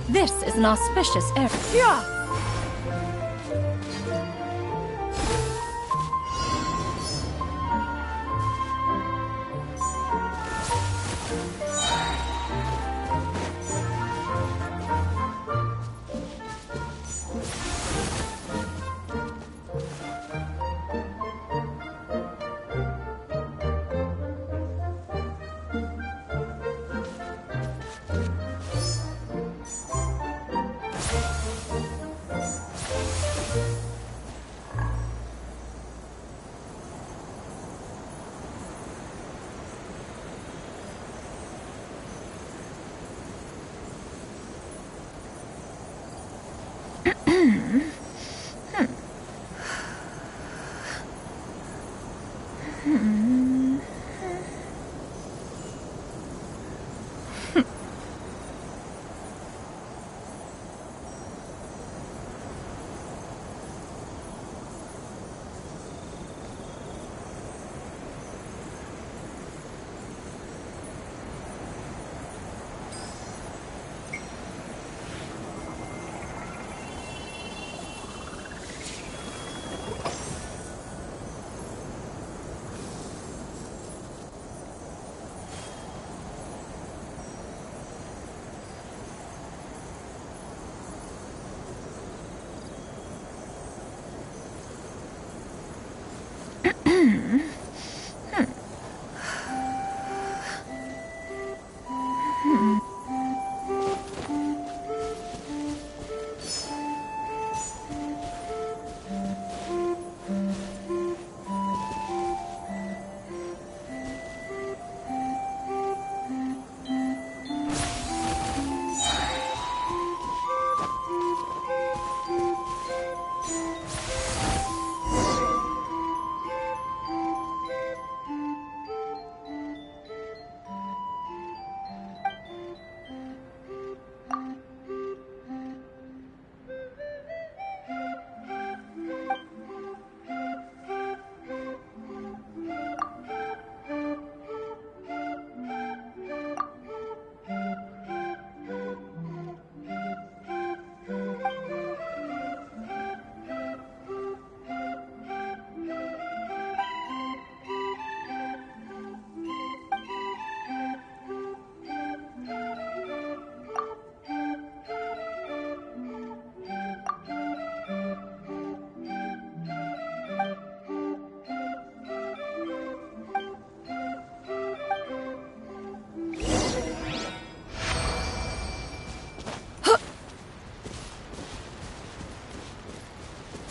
This is an auspicious era. Yeah!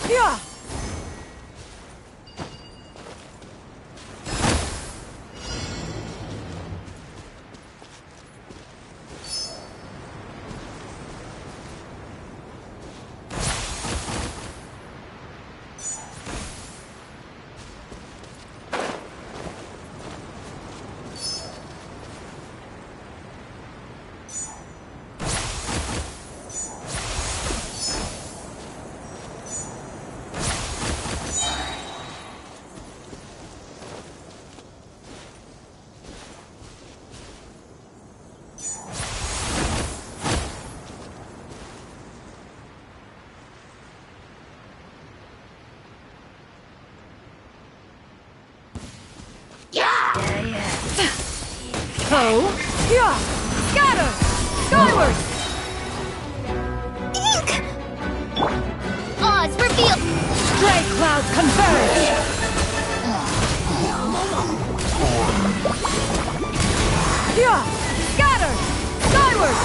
Yeah! Oh, yeah! Scatter! Skyward! Ink! Oz, reveal! Stray clouds converge! Yeah! Scatter! Skyward!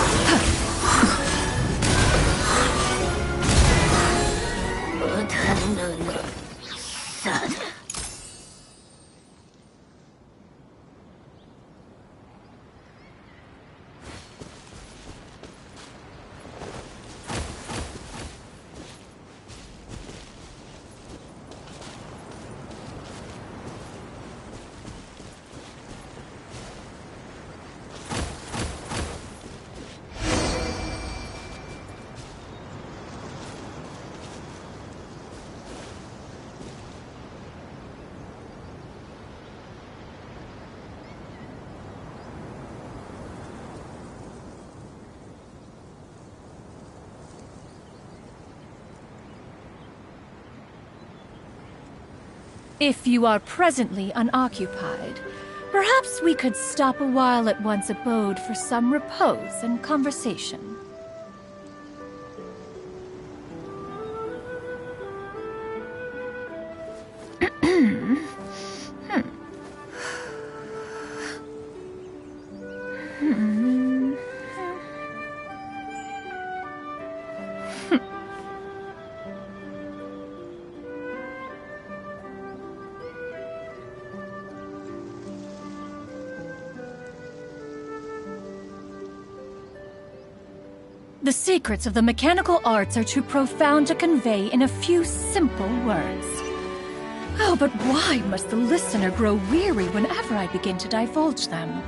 If you are presently unoccupied, perhaps we could stop a while at one's abode for some repose and conversation. The secrets of the mechanical arts are too profound to convey in a few simple words. Oh, but why must the listener grow weary whenever I begin to divulge them?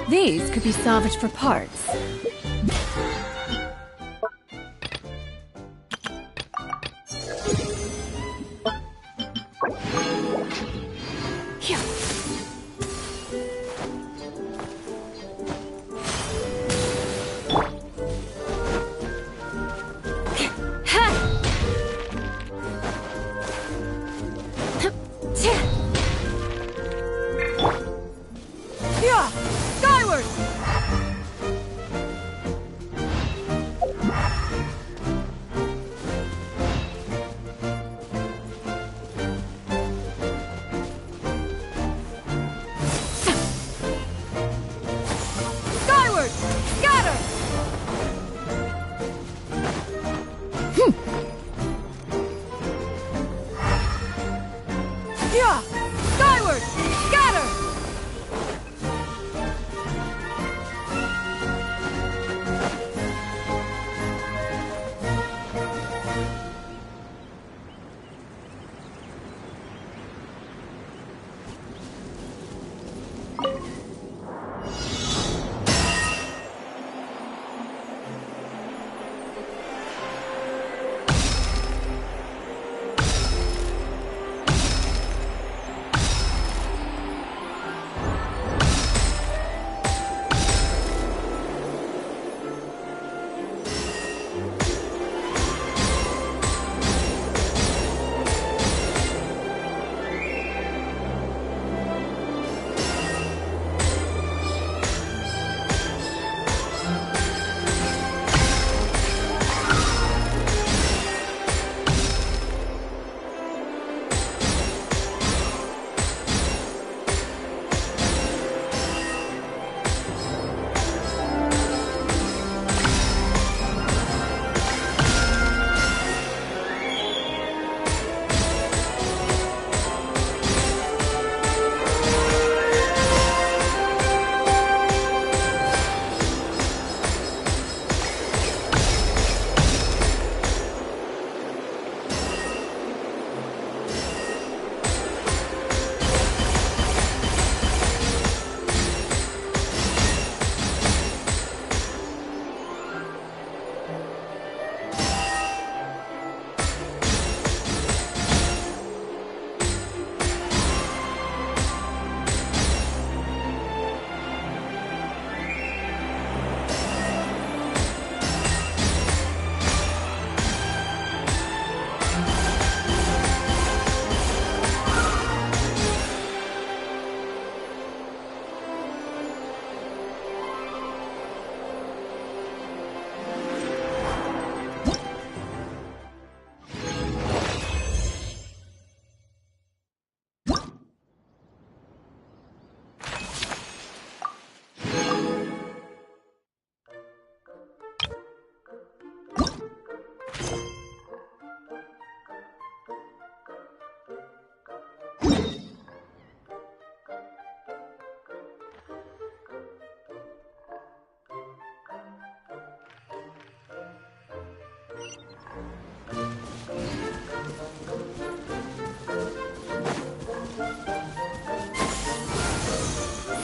These could be salvaged for parts.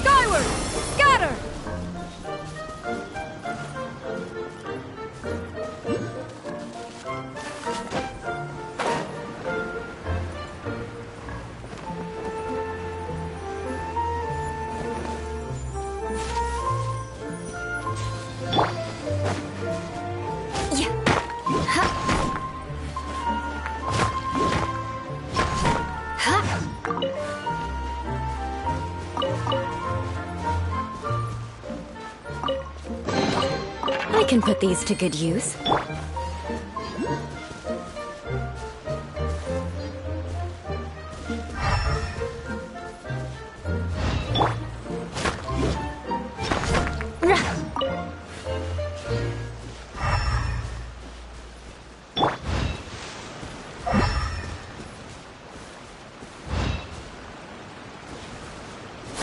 Skyward! Scatter! I can put these to good use.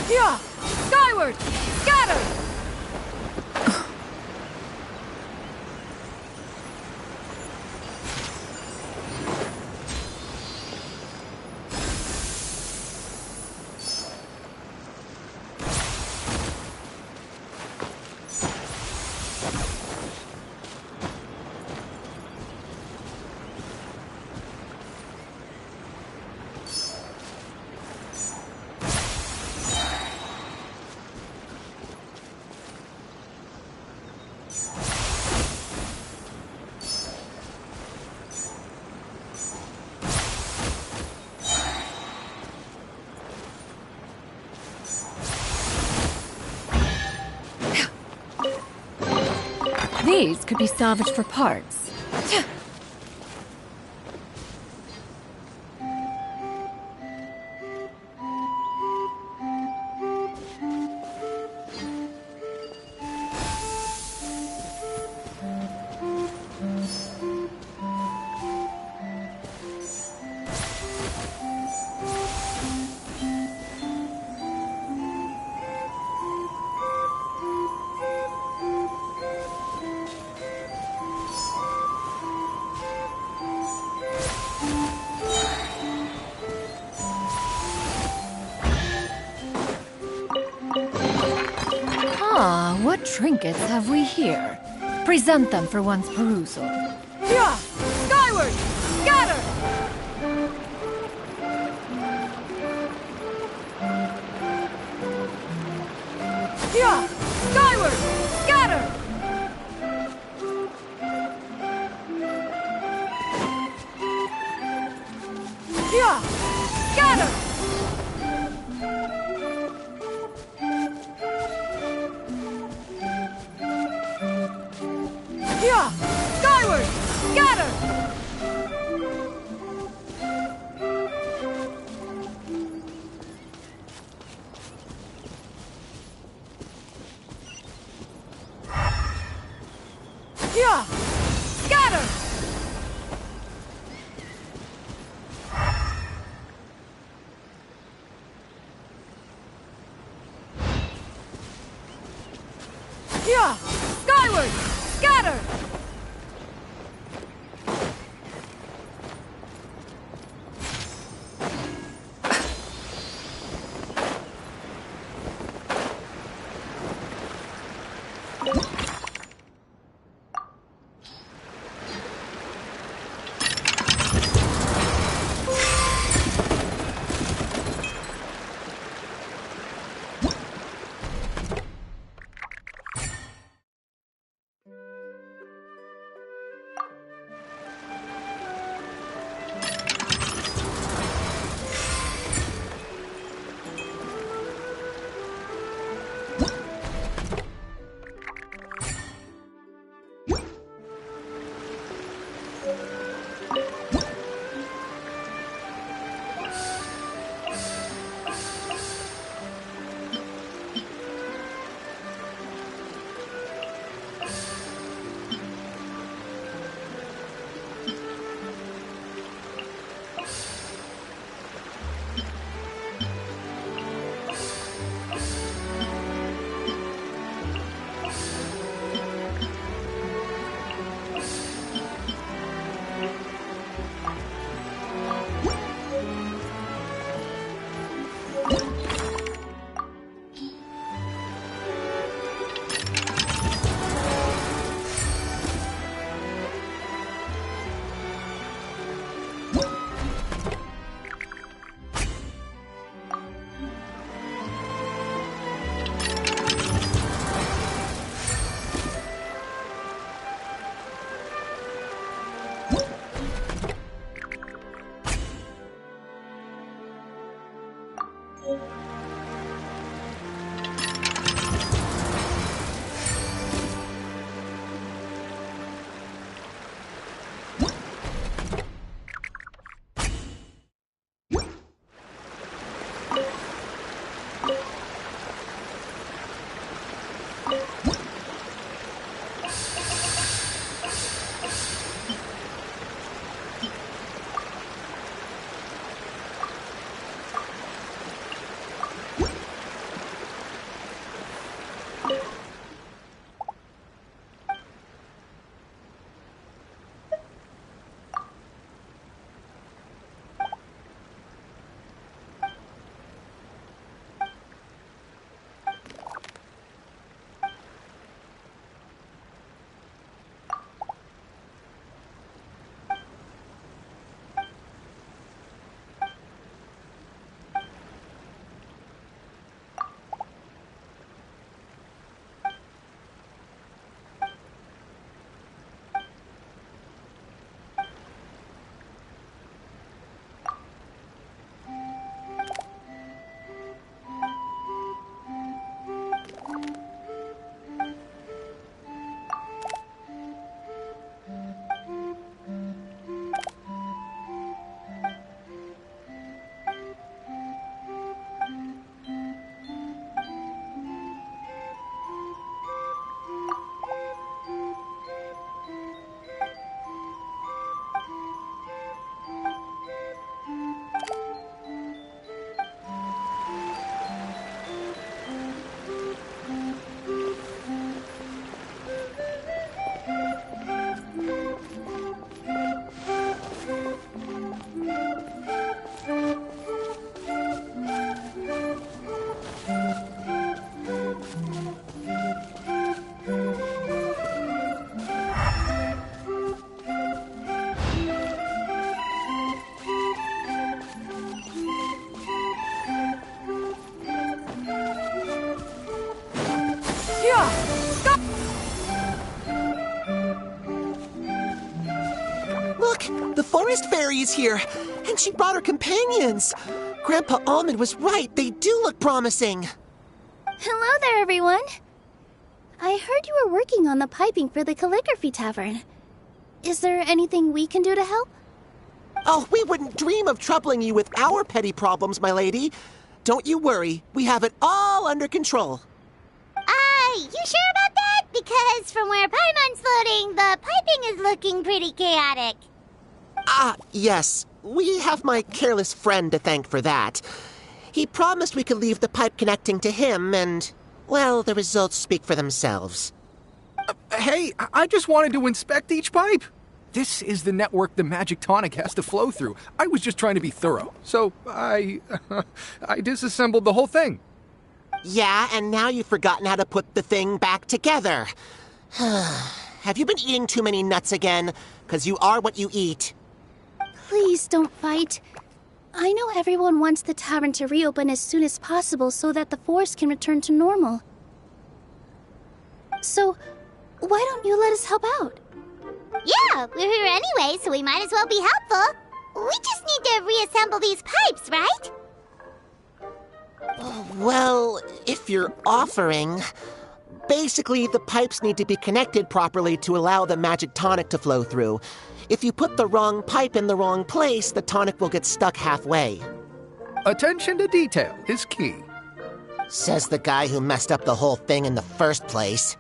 Yeah! Skyward! Scatter! These could be salvaged for parts. Ah, what trinkets have we here? Present them for one's perusal. Yeah! Skyward! Scatter! Yeah! Skyward! Scatter! Yeah! Scatter! Yeah! Skyward! Scatter! Yeah! Scatter! Yeah! Skyward! Scatter! The forest fairy is here, and she brought her companions. Grandpa Almond was right. They do look promising. Hello there, everyone. I heard you were working on the piping for the calligraphy tavern. Is there anything we can do to help? Oh, we wouldn't dream of troubling you with our petty problems, my lady. Don't you worry. We have it all under control. You sure about that? Because from where Paimon's floating, the piping is looking pretty chaotic. Yes. We have my careless friend to thank for that. He promised we could leave the pipe connecting to him, and, well, the results speak for themselves. Hey, I just wanted to inspect each pipe. This is the network the magic tonic has to flow through. I was just trying to be thorough, so I disassembled the whole thing. Yeah, and now you've forgotten how to put the thing back together. Have you been eating too many nuts again? 'Cause you are what you eat. Please don't fight. I know everyone wants the tavern to reopen as soon as possible so that the forest can return to normal. So, why don't you let us help out? Yeah, we're here anyway, so we might as well be helpful. We just need to reassemble these pipes, right? Well, if you're offering... Basically, the pipes need to be connected properly to allow the magic tonic to flow through. If you put the wrong pipe in the wrong place, the tonic will get stuck halfway. Attention to detail is key. Says the guy who messed up the whole thing in the first place.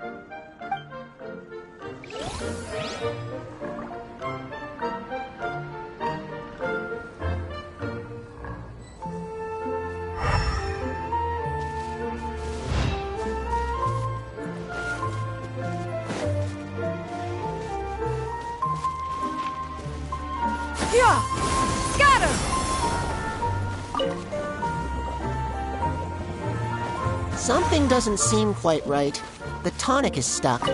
Yeah! Scatter! Something doesn't seem quite right. The tonic is stuck.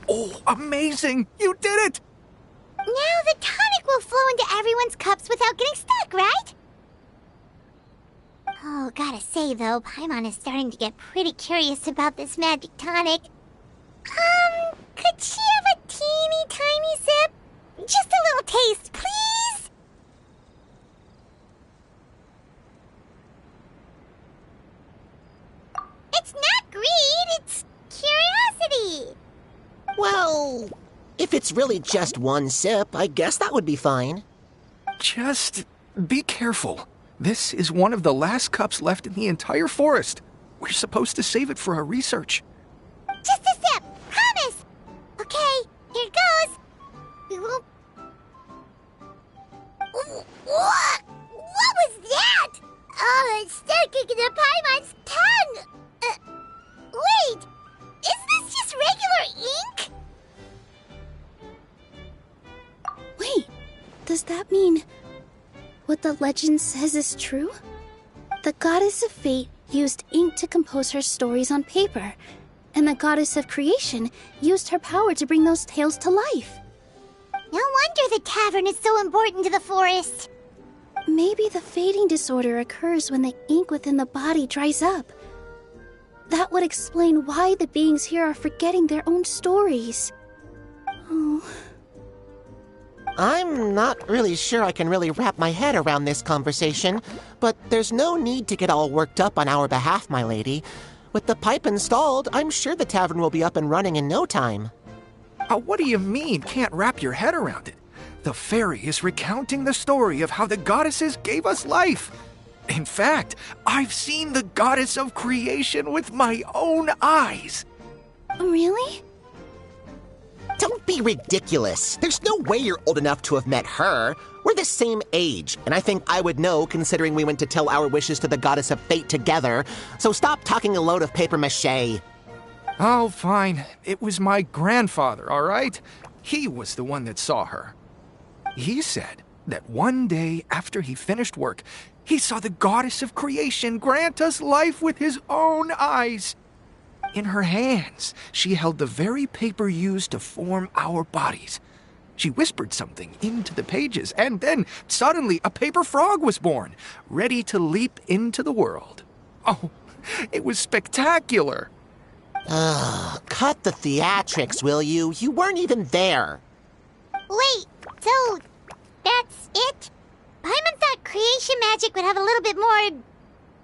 Oh, amazing! You did it! Now the tonic will flow into everyone's cups without getting stuck, right? Oh, gotta say though, Paimon is starting to get pretty curious about this magic tonic. Could she have a teeny tiny sip? Just a little taste, please? It's not greed, it's curiosity. Well, if it's really just one sip, I guess that would be fine. Just be careful. This is one of the last cups left in the entire forest. We're supposed to save it for our research. Just a sip, promise. Okay, here goes. We won't... What? What was that? Oh, it's sticking to Paimon's tongue. Wait, is this just regular ink? Wait, does that mean what the legend says is true? The goddess of fate used ink to compose her stories on paper, and the goddess of creation used her power to bring those tales to life. No wonder the tavern is so important to the forest. Maybe the fading disorder occurs when the ink within the body dries up. That would explain why the beings here are forgetting their own stories. Oh. I'm not really sure I can really wrap my head around this conversation, but there's no need to get all worked up on our behalf, my lady. With the pipe installed, I'm sure the tavern will be up and running in no time. What do you mean, can't wrap your head around it? The fairy is recounting the story of how the goddesses gave us life. In fact, I've seen the goddess of creation with my own eyes. Really? Don't be ridiculous. There's no way you're old enough to have met her. We're the same age, and I think I would know considering we went to tell our wishes to the goddess of fate together. So stop talking a load of papier-mâché. Oh, fine. It was my grandfather, all right? He was the one that saw her. He said that one day after he finished work, he saw the goddess of creation grant us life with his own eyes. In her hands, she held the very paper used to form our bodies. She whispered something into the pages, and then suddenly a paper frog was born, ready to leap into the world. Oh, it was spectacular. Cut the theatrics, will you? You weren't even there. Wait, so that's it? Paimon thought creation magic would have a little bit more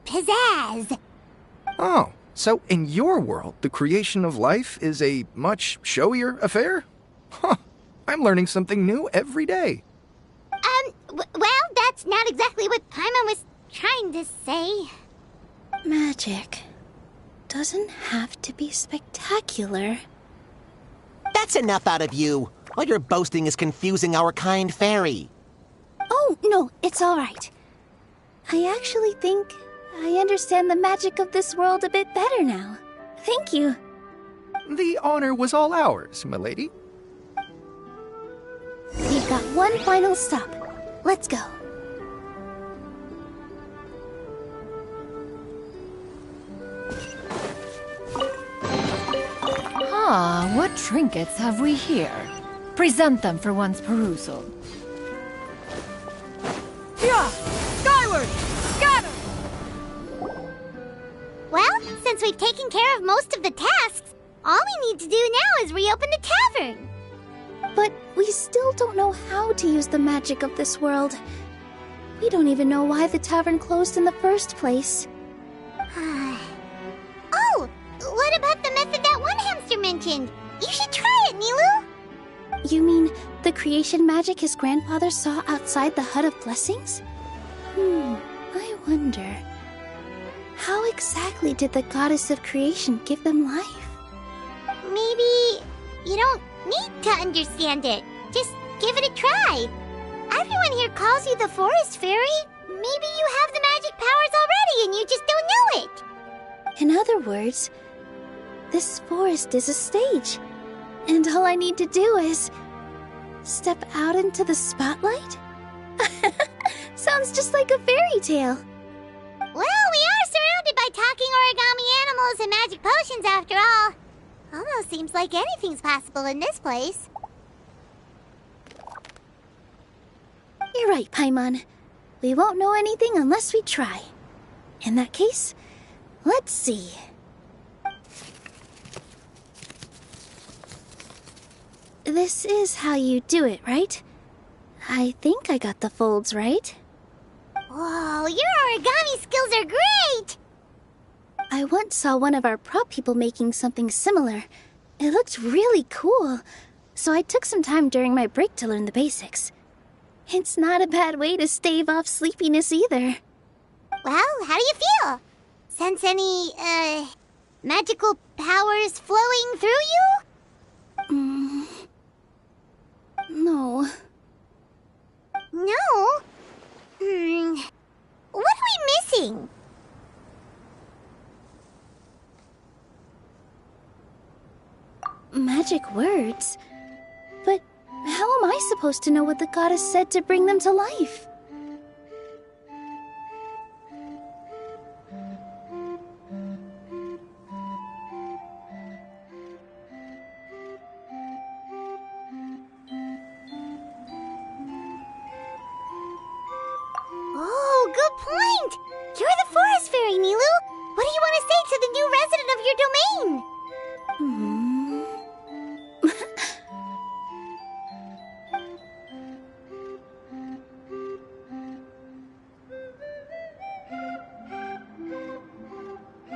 pizzazz. Oh, so in your world, the creation of life is a much showier affair? Huh. I'm learning something new every day. Well, that's not exactly what Paimon was trying to say. Magic doesn't have to be spectacular. That's enough out of you. All your boasting is confusing our kind fairy. Oh, no, it's all right. I actually think I understand the magic of this world a bit better now. Thank you. The honor was all ours, milady. We've got one final stop. Let's go. Ah, what trinkets have we here? Present them for one's perusal. Yeah! Skyward! Scatter! Well, since we've taken care of most of the tasks, all we need to do now is reopen the tavern. But we still don't know how to use the magic of this world. We don't even know why the tavern closed in the first place. Oh, what about the method that one hamster mentioned? You should try it, Nilu. You mean the creation magic his grandfather saw outside the Hut of Blessings? I wonder. How exactly did the goddess of creation give them life? Maybe you don't need to understand it. Just give it a try. Everyone here calls you the Forest Fairy. Maybe you have the magic powers already and you just don't know it. In other words, this forest is a stage. And all I need to do is step out into the spotlight? Sounds just like a fairy tale. Well, we are surrounded by talking origami animals and magic potions after all. Almost seems like anything's possible in this place. You're right, Paimon. We won't know anything unless we try. In that case, let's see. This is how you do it, right? I think I got the folds right. Whoa, your origami skills are great! I once saw one of our prop people making something similar. It looked really cool, so I took some time during my break to learn the basics. It's not a bad way to stave off sleepiness either. Well, how do you feel? Sense any, magical powers flowing through you? No. No? What are we missing? Magic words? But how am I supposed to know what the goddess said to bring them to life? Oh, good point! You're the Forest Fairy, Nilu! What do you want to say to the new resident of your domain?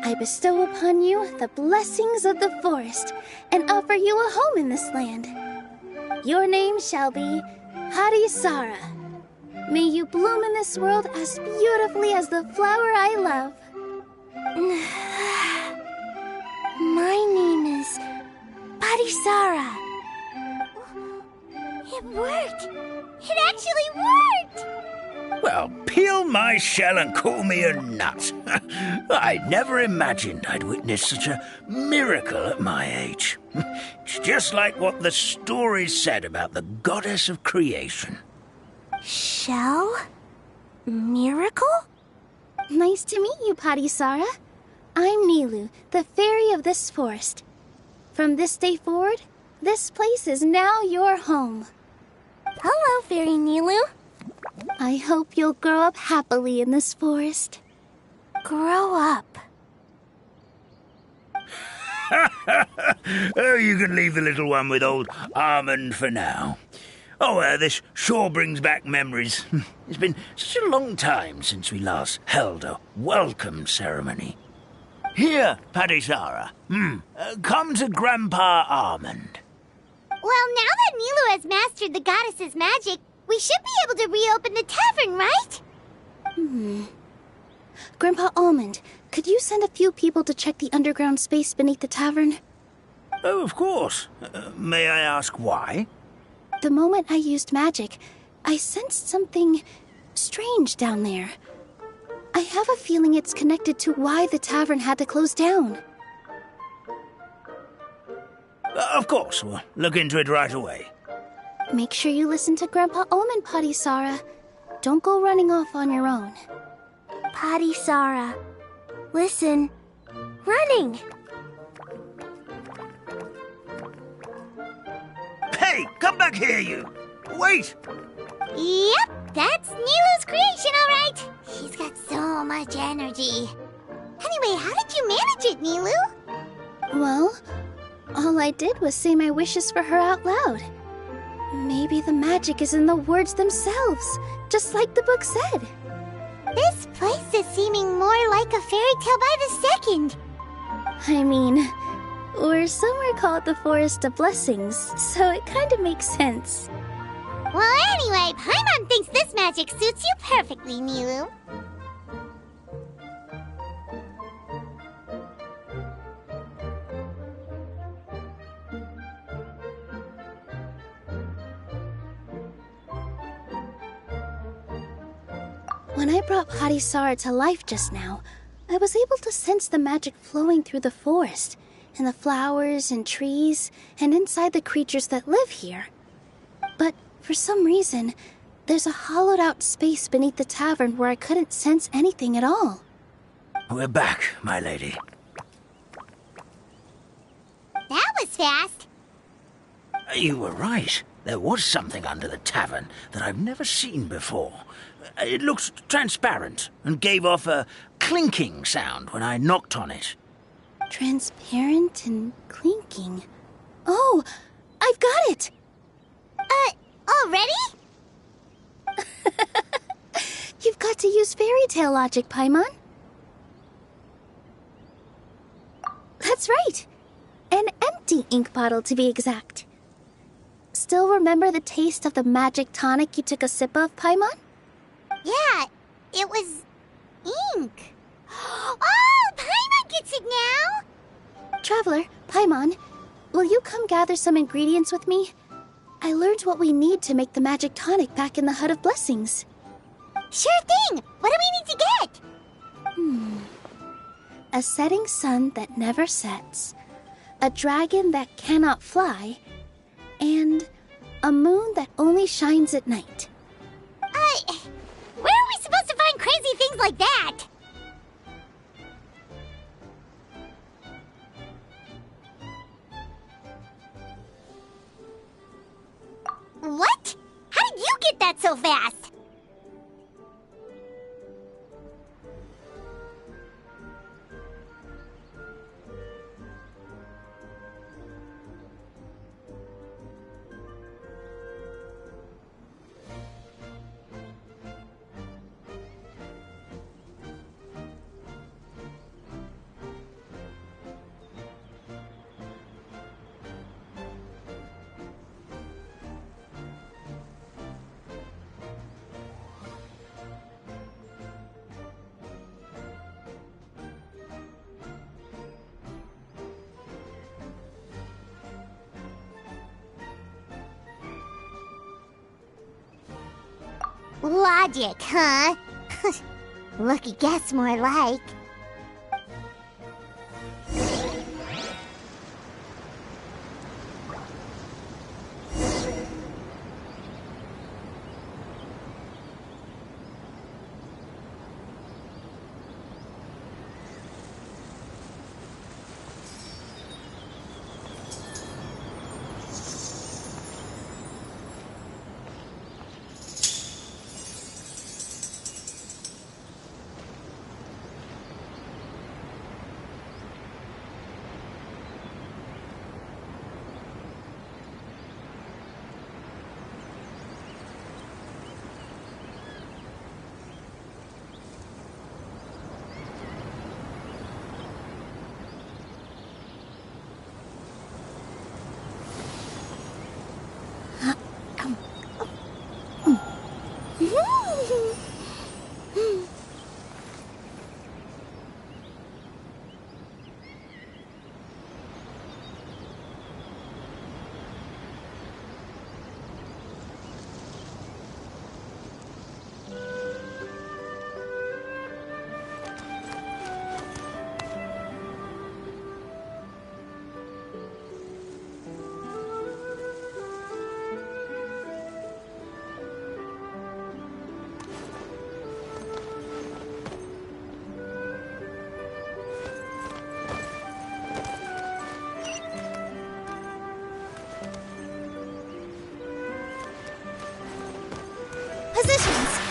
I bestow upon you the blessings of the forest and offer you a home in this land. Your name shall be Harisara. May you bloom in this world as beautifully as the flower I love. My name is Harisara. It worked! It actually worked! Well, peel my shell and call me a nut. I never imagined I'd witness such a miracle at my age. It's just like what the stories said about the goddess of creation. Shell? Miracle? Nice to meet you, Padisara. I'm Nilu, the fairy of this forest. From this day forward, this place is now your home. Hello, Fairy Nilu. I hope you'll grow up happily in this forest. Grow up? Oh, you can leave the little one with old Almond for now. Oh, this sure brings back memories. It's been such a long time since we last held a welcome ceremony. Here, Padisara. Come to Grandpa Almond. Well, now that Nilu has mastered the goddess's magic, we should be able to reopen the tavern, right? Grandpa Almond, could you send a few people to check the underground space beneath the tavern? Oh, of course. May I ask why? The moment I used magic, I sensed something strange down there. I have a feeling it's connected to why the tavern had to close down. Of course, we'll look into it right away. Make sure you listen to Grandpa Almond, Padisara. Don't go running off on your own. Padisara, listen. Running! Hey, come back here, you! Wait! Yep, that's Nilu's creation, all right. She's got so much energy. Anyway, how did you manage it, Nilu? Well, all I did was say my wishes for her out loud. Maybe the magic is in the words themselves, just like the book said. This place is seeming more like a fairy tale by the second. I mean, or somewhere called the Forest of Blessings, so it kind of makes sense. Well, anyway, Paimon thinks this magic suits you perfectly, Nilu. When I brought Padisara to life just now, I was able to sense the magic flowing through the forest, and the flowers and trees, and inside the creatures that live here. But for some reason, there's a hollowed-out space beneath the tavern where I couldn't sense anything at all. We're back, my lady. That was fast. You were right. There was something under the tavern that I've never seen before. It looked transparent and gave off a clinking sound when I knocked on it. Transparent and clinking. Oh, I've got it! Already? You've got to use fairy tale logic, Paimon. That's right. An empty ink bottle, to be exact. Still remember the taste of the magic tonic you took a sip of, Paimon? Yeah, it was ink. Oh, Paimon gets it now! Traveler, Paimon, will you come gather some ingredients with me? I learned what we need to make the magic tonic back in the Hut of Blessings. Sure thing! What do we need to get? A setting sun that never sets, a dragon that cannot fly, and a moon that only shines at night. Where are we supposed to find crazy things like that? What? How did you get that so fast? Logic, huh? Lucky guess more like. Positions.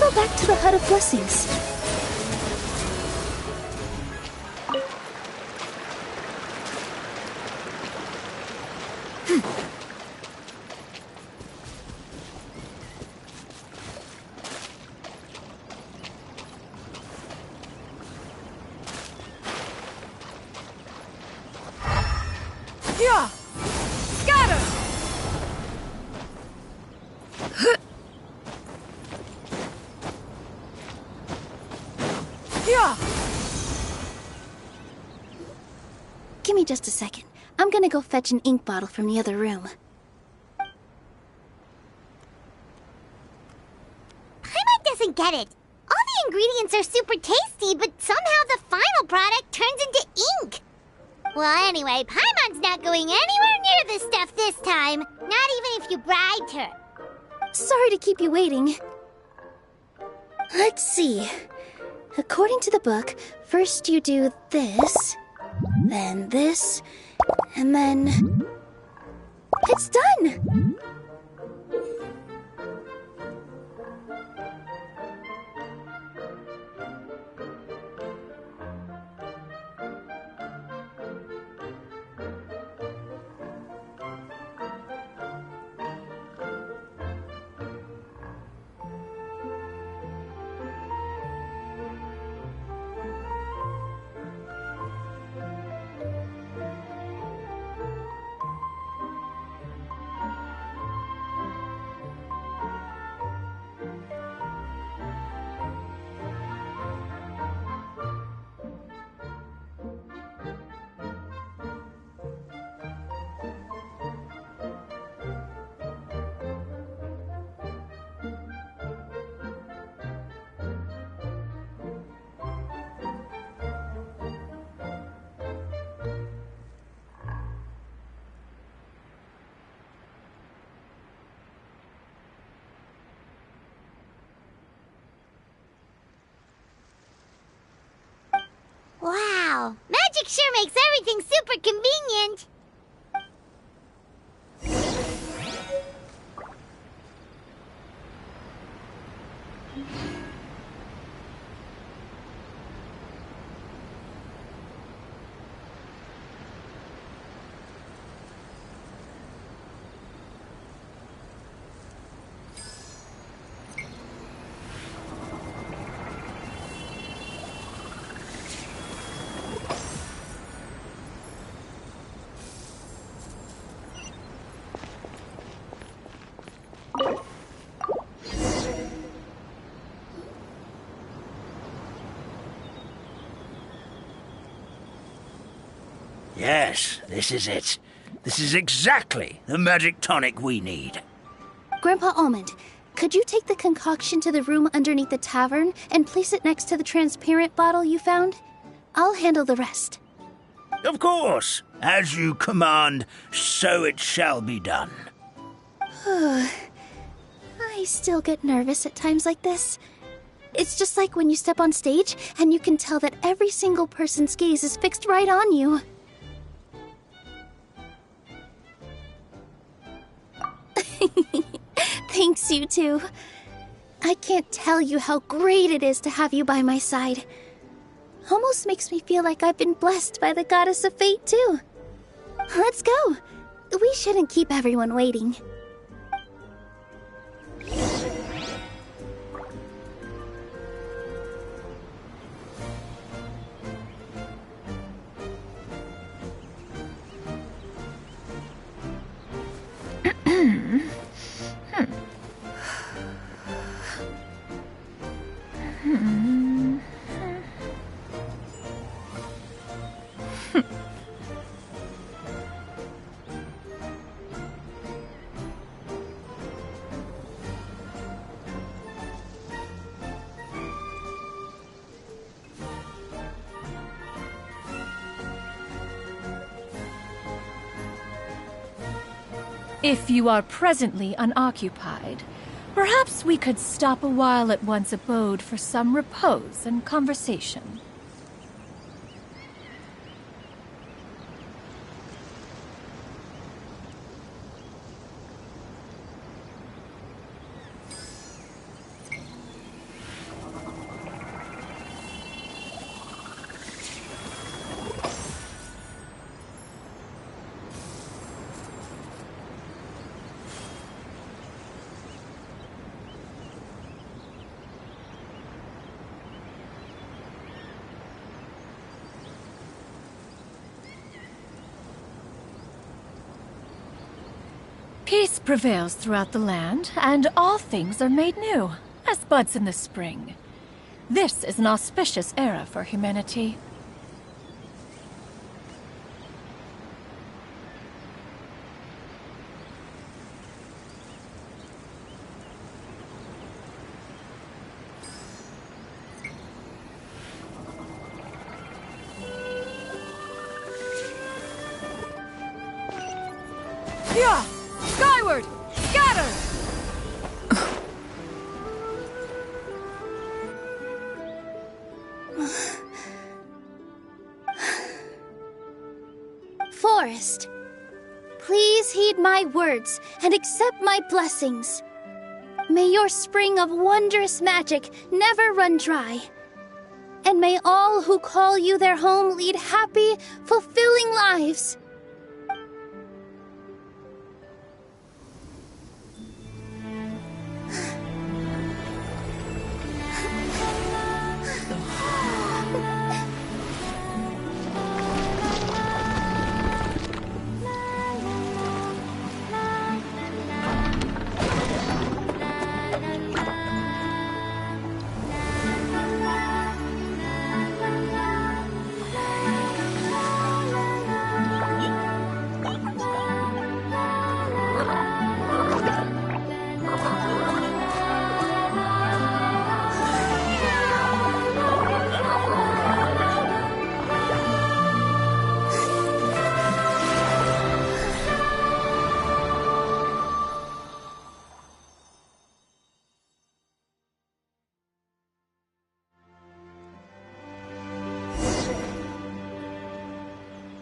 go back to the Hut of Blessings. Yeah! Scatter! Yeah! Give me just a second. I'm gonna go fetch an ink bottle from the other room. Paimon doesn't get it. All the ingredients are super tasty, but somehow the final product turns into ink. Well, anyway, Paimon's not going anywhere near this stuff this time. Not even if you bribed her. Sorry to keep you waiting. Let's see. According to the book, first you do this, then this, and then... It's done! Wow, magic sure makes everything super convenient. Yes, this is it. This is exactly the magic tonic we need. Grandpa Almond, could you take the concoction to the room underneath the tavern and place it next to the transparent bottle you found? I'll handle the rest. Of course. As you command, so it shall be done. I still get nervous at times like this. It's just like when you step on stage and you can tell that every single person's gaze is fixed right on you. Thanks, you two. I can't tell you how great it is to have you by my side. Almost makes me feel like I've been blessed by the goddess of fate, too. Let's go. We shouldn't keep everyone waiting. If you are presently unoccupied, perhaps we could stop a while at one's abode for some repose and conversation. Peace prevails throughout the land, and all things are made new, as buds in the spring. This is an auspicious era for humanity. Yeah! Skyward! Scatter! Forest, please heed my words and accept my blessings. May your spring of wondrous magic never run dry. And may all who call you their home lead happy, fulfilling lives.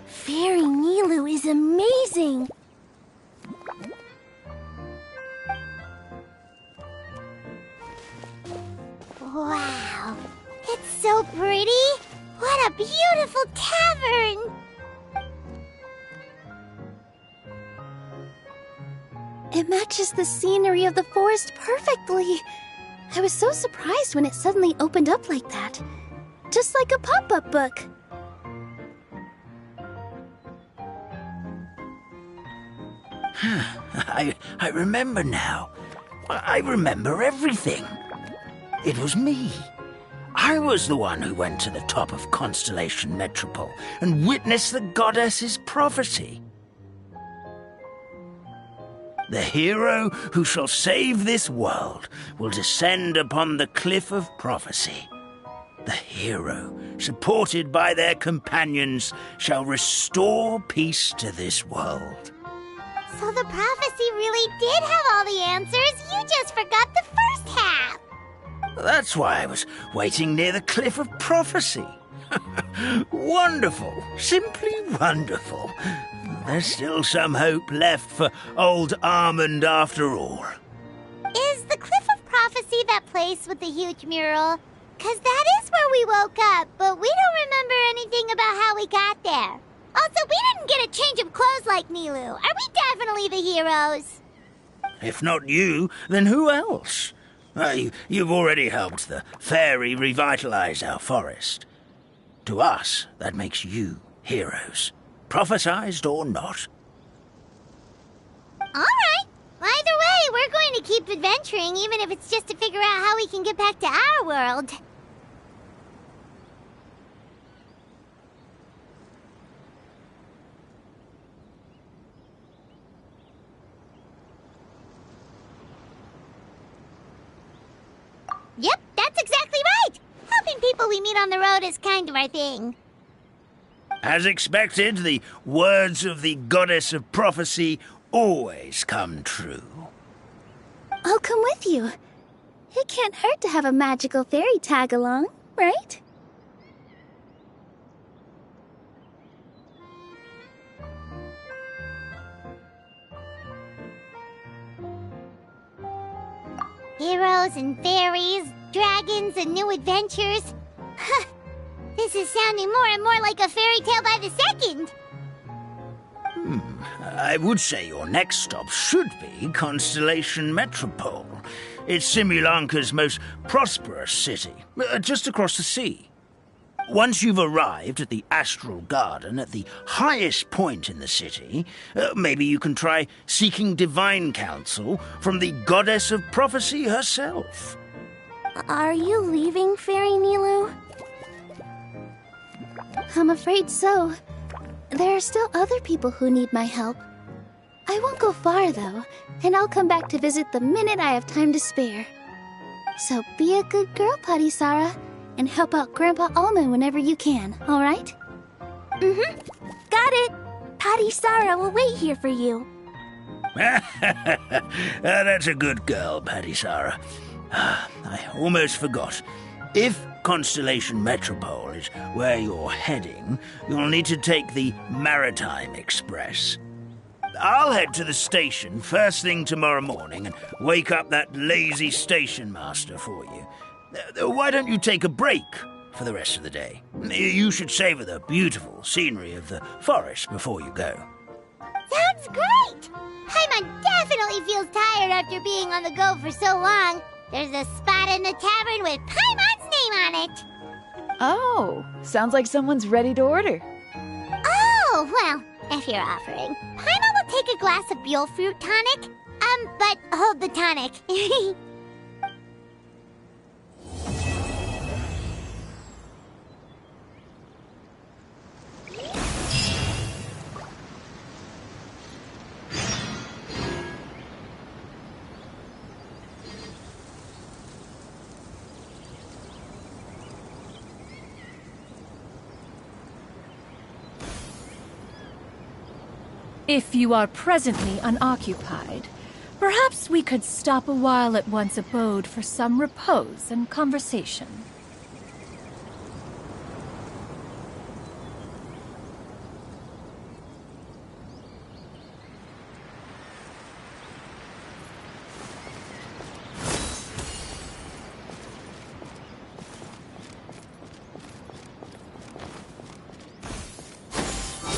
Fairy Nilu is amazing! Wow! It's so pretty! What a beautiful tavern! It matches the scenery of the forest perfectly. I was so surprised when it suddenly opened up like that. Just like a pop-up book. I remember now. I remember everything. It was me. I was the one who went to the top of Constellation Metropole and witnessed the goddess's prophecy. The hero who shall save this world will descend upon the cliff of prophecy. The hero, supported by their companions, shall restore peace to this world. So the prophecy really did have all the answers. You just forgot the first half. That's why I was waiting near the cliff of prophecy. Wonderful. Simply wonderful. There's still some hope left for old Almond after all. Is the Cliff of Prophecy that place with the huge mural? 'Cause that is where we woke up, but we don't remember anything about how we got there. Also, we didn't get a change of clothes like Nilu. Are we definitely the heroes? If not you, then who else? You've already helped the fairy revitalize our forest. To us, that makes you heroes, prophesized or not. All right. Either way, we're going to keep adventuring, even if it's just to figure out how we can get back to our world. Yep, that's exactly right! Helping people we meet on the road is kind of our thing. As expected, the words of the goddess of prophecy always come true. I'll come with you. It can't hurt to have a magical fairy tag along, right? Heroes and fairies, dragons and new adventures. This is sounding more and more like a fairy tale by the second. I would say your next stop should be Constellation Metropole. It's Simulanka's most prosperous city, just across the sea. Once you've arrived at the Astral Garden at the highest point in the city, maybe you can try seeking divine counsel from the goddess of prophecy herself. Are you leaving, Fairy Nilu? I'm afraid so. There are still other people who need my help. I won't go far, though, and I'll come back to visit the minute I have time to spare. So be a good girl, Patisara, and help out Grandpa Almond whenever you can, all right? Mm-hmm. Got it. Patisara will wait here for you. That's a good girl, Patisara. I almost forgot. If Constellation Metropole is where you're heading, you'll need to take the Maritime Express. I'll head to the station first thing tomorrow morning and wake up that lazy station master for you. Why don't you take a break for the rest of the day? You should savor the beautiful scenery of the forest before you go. Sounds great! Paimon definitely feels tired after being on the go for so long. There's a spot in the tavern with Paimon's name on it. Oh, sounds like someone's ready to order. Oh, well, if you're offering, Paimon will take a glass of Buell fruit tonic. But hold the tonic. If you are presently unoccupied, perhaps we could stop a while at one's abode for some repose and conversation.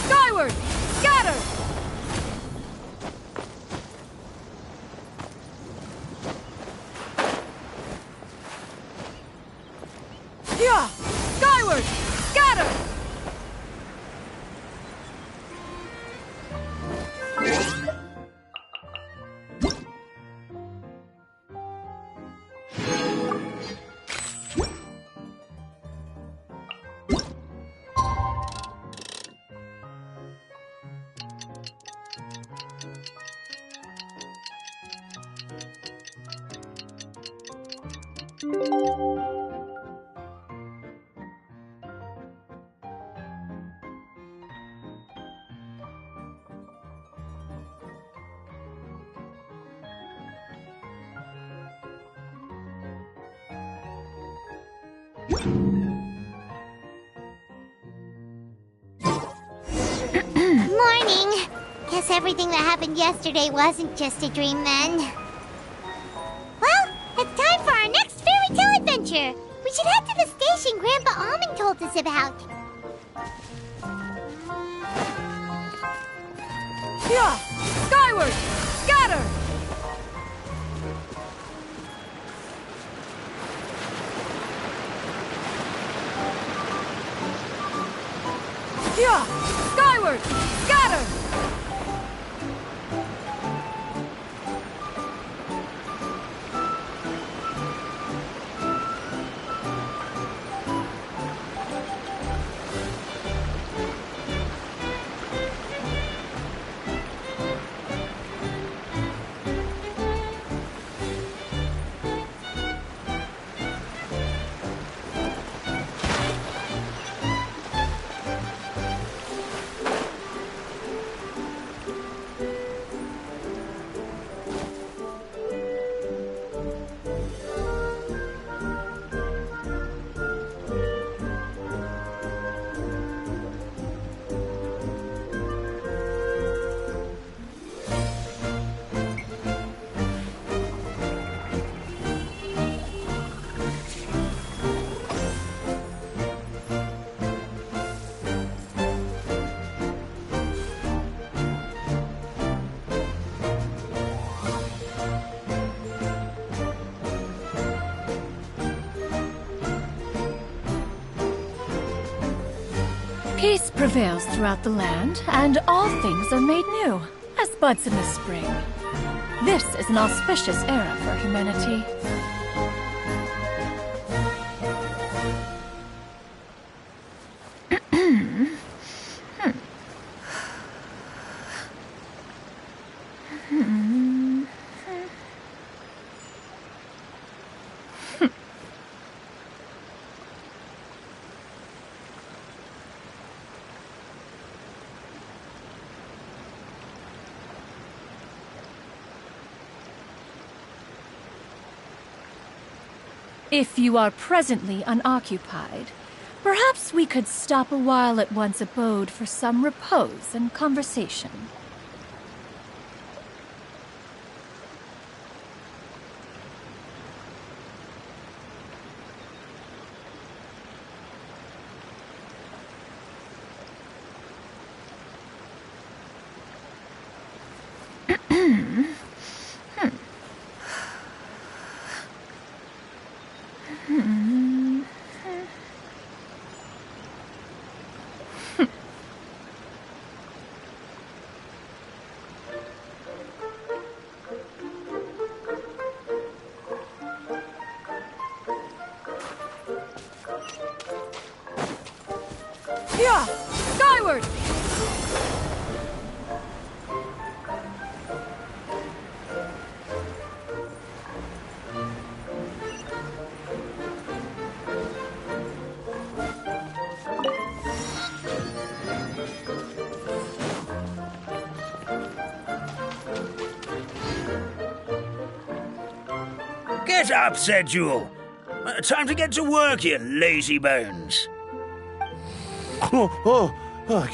Skyward! Scatter! Yeah! Skyward! Scatter! Morning. Guess everything that happened yesterday wasn't just a dream then. Well, it's time for our next fairy tale adventure. We should head to the station Grandpa Almond told us about. Yeah! Skyward! Scatter! Yeah! Skyward! Scatter! Peace prevails throughout the land, and all things are made new, as buds in the spring. This is an auspicious era for humanity. If you are presently unoccupied, perhaps we could stop a while at one's abode for some repose and conversation. Yeah! Skyward! Get up, said Jewel. Time to get to work, you lazy bones. I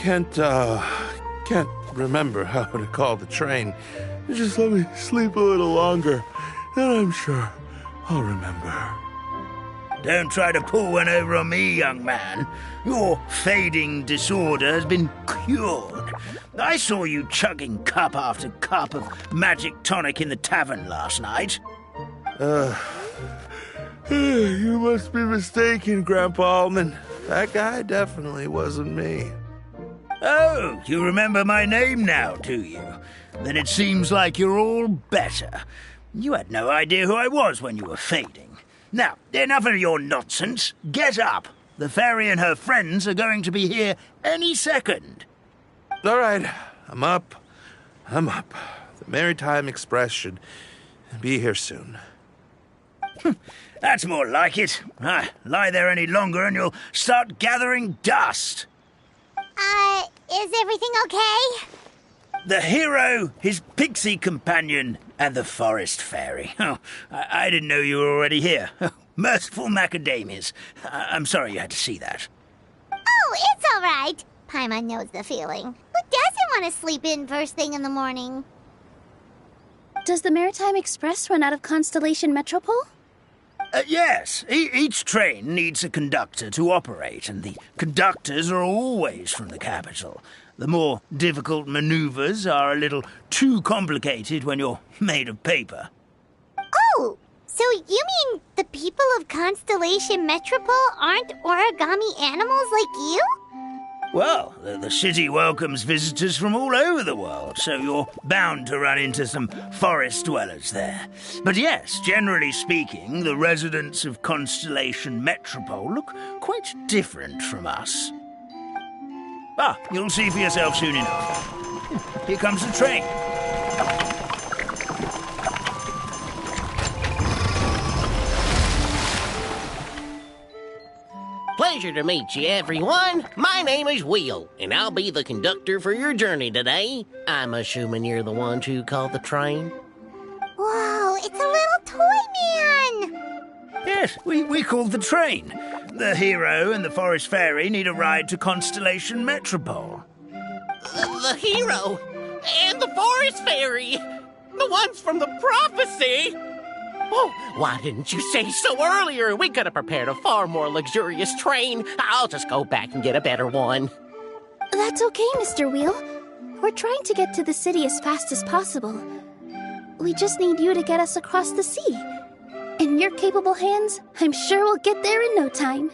can't remember how to call the train. Just let me sleep a little longer, and I'm sure I'll remember. Don't try to pull one over on me, young man. Your fading disorder has been cured. I saw you chugging cup after cup of magic tonic in the tavern last night. You must be mistaken, Grandpa Altman. That guy definitely wasn't me. Oh, you remember my name now, do you? Then it seems like you're all better. You had no idea who I was when you were fading. Now, enough of your nonsense. Get up. The fairy and her friends are going to be here any second. All right, I'm up. The Maritime Express should be here soon. That's more like it. Lie there any longer and you'll start gathering dust. Is everything okay? The hero, his pixie companion, and the forest fairy. Oh, I didn't know you were already here. Merciful macadamias. I'm sorry you had to see that. Oh, it's all right. Paimon knows the feeling. Who doesn't want to sleep in first thing in the morning? Does the Maritime Express run out of Constellation Metropole? Yes. Each train needs a conductor to operate, and the conductors are always from the capital. The more difficult maneuvers are a little too complicated when you're made of paper. Oh, so you mean the people of Constellation Metropole aren't origami animals like you? Well, the city welcomes visitors from all over the world, so you're bound to run into some forest dwellers there. But yes, generally speaking, the residents of Constellation Metropole look quite different from us. You'll see for yourself soon enough. Here comes the train. Pleasure to meet you, everyone. My name is Will, and I'll be the conductor for your journey today. I'm assuming you're the ones who called the train? Whoa, it's a little toy man! Yes, we called the train. The hero and the forest fairy need a ride to Constellation Metropole. The hero and the forest fairy! The ones from the prophecy! Oh, why didn't you say so earlier? We could have prepared a far more luxurious train. I'll just go back and get a better one. That's okay, Mr. Wheel. We're trying to get to the city as fast as possible. We just need you to get us across the sea. In your capable hands, I'm sure we'll get there in no time.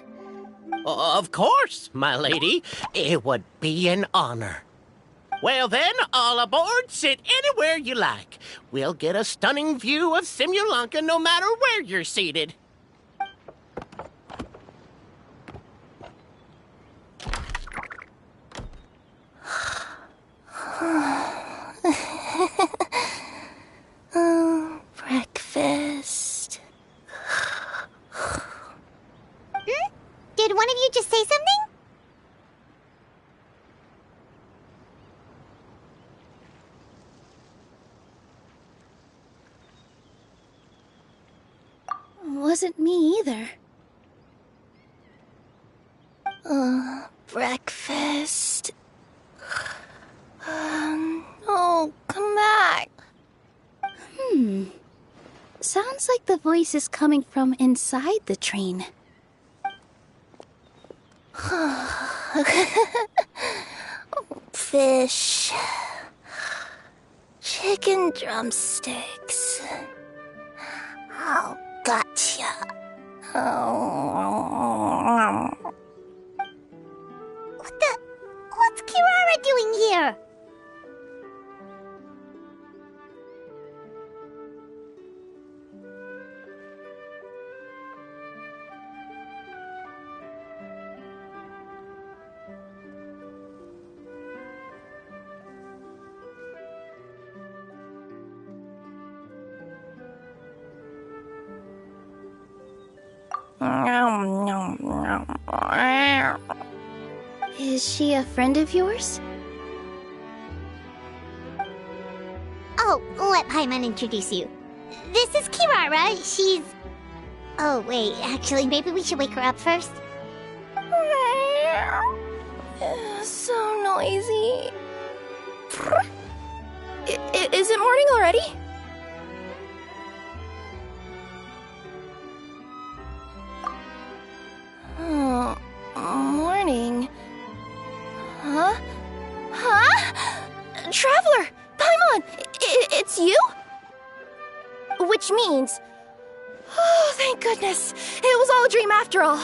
Of course, my lady. It would be an honor. Well then, all aboard, sit anywhere you like. We'll get a stunning view of Simulanka no matter where you're seated. Oh, breakfast. Did one of you just say something? Wasn't me either. Breakfast. Oh, come back. Sounds like the voice is coming from inside the train. Fish. Chicken drumsticks. Oh, gotcha. Oh. What's Kirara doing here? Is she a friend of yours? Oh, let Paimon introduce you. This is Kirara. She's... Oh, wait. Actually, maybe we should wake her up first. So noisy. Is it morning already? Oh, morning. Huh? Traveler! Paimon! It's you? Which means... Oh, thank goodness. It was all a dream after all.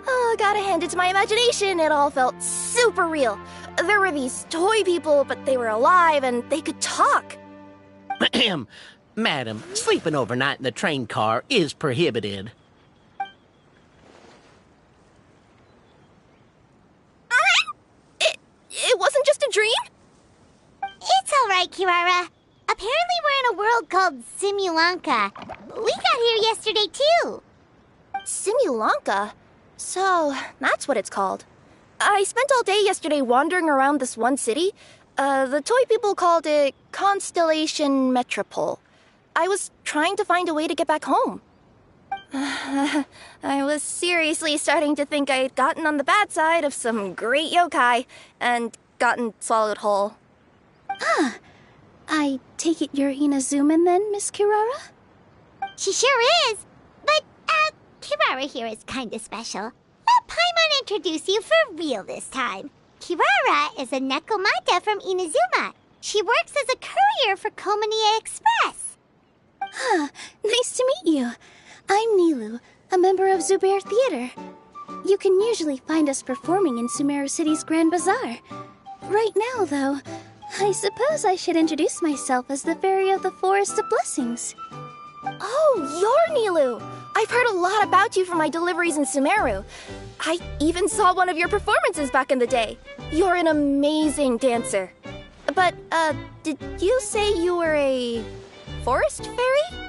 Oh, gotta hand it to my imagination. It all felt super real. There were these toy people, but they were alive and they could talk. Madam, sleeping overnight in the train car is prohibited. It wasn't just a dream? It's alright, Kirara. Apparently we're in a world called Simulanka. We got here yesterday, too. Simulanka? So, that's what it's called. I spent all day yesterday wandering around this one city. The toy people called it Constellation Metropole. I was trying to find a way to get back home. I was seriously starting to think I'd gotten on the bad side of some great yokai and gotten swallowed whole. I take it you're Inazuman then, Miss Kirara? She sure is. But, Kirara here is kinda special. Let Paimon introduce you for real this time. Kirara is a Nekomata from Inazuma. She works as a courier for Komania Express. Nice to meet you. I'm Nilu, a member of Zubair Theater. You can usually find us performing in Sumeru City's Grand Bazaar. Right now, though, I suppose I should introduce myself as the Fairy of the Forest of Blessings. Oh, you're Nilu! I've heard a lot about you from my deliveries in Sumeru. I even saw one of your performances back in the day. You're an amazing dancer. But, did you say you were a forest fairy?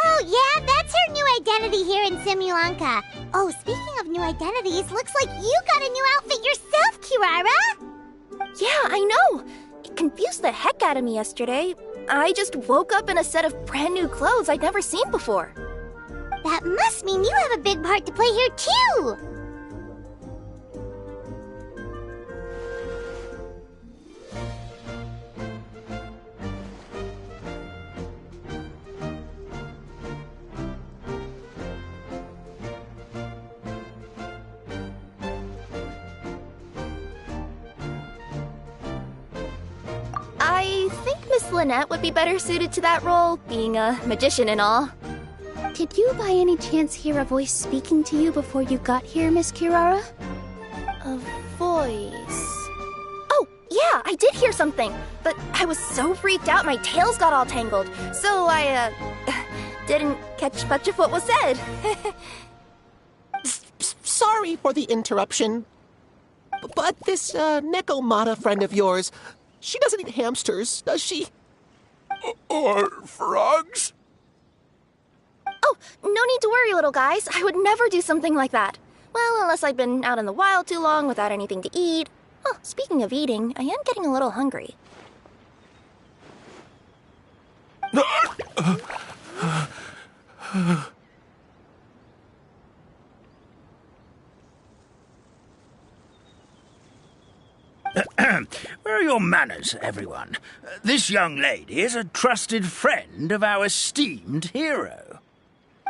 Oh, yeah, that's her new identity here in Simulanka. Oh, speaking of new identities, looks like you got a new outfit yourself, Kirara! Yeah, I know! It confused the heck out of me yesterday. I just woke up in a set of brand new clothes I'd never seen before. That must mean you have a big part to play here, too! I think Miss Lynette would be better suited to that role, being a magician and all. Did you by any chance hear a voice speaking to you before you got here, Miss Kirara? A voice... Oh, yeah, I did hear something, but I was so freaked out my tails got all tangled, so I, didn't catch much of what was said. Sorry for the interruption, but this Nekomata friend of yours, she doesn't eat hamsters, does she? Or frogs? Oh, no need to worry, little guys. I would never do something like that. Well, unless I've been out in the wild too long without anything to eat. Oh, speaking of eating, I am getting a little hungry. Where are your manners, everyone? This young lady is a trusted friend of our esteemed hero.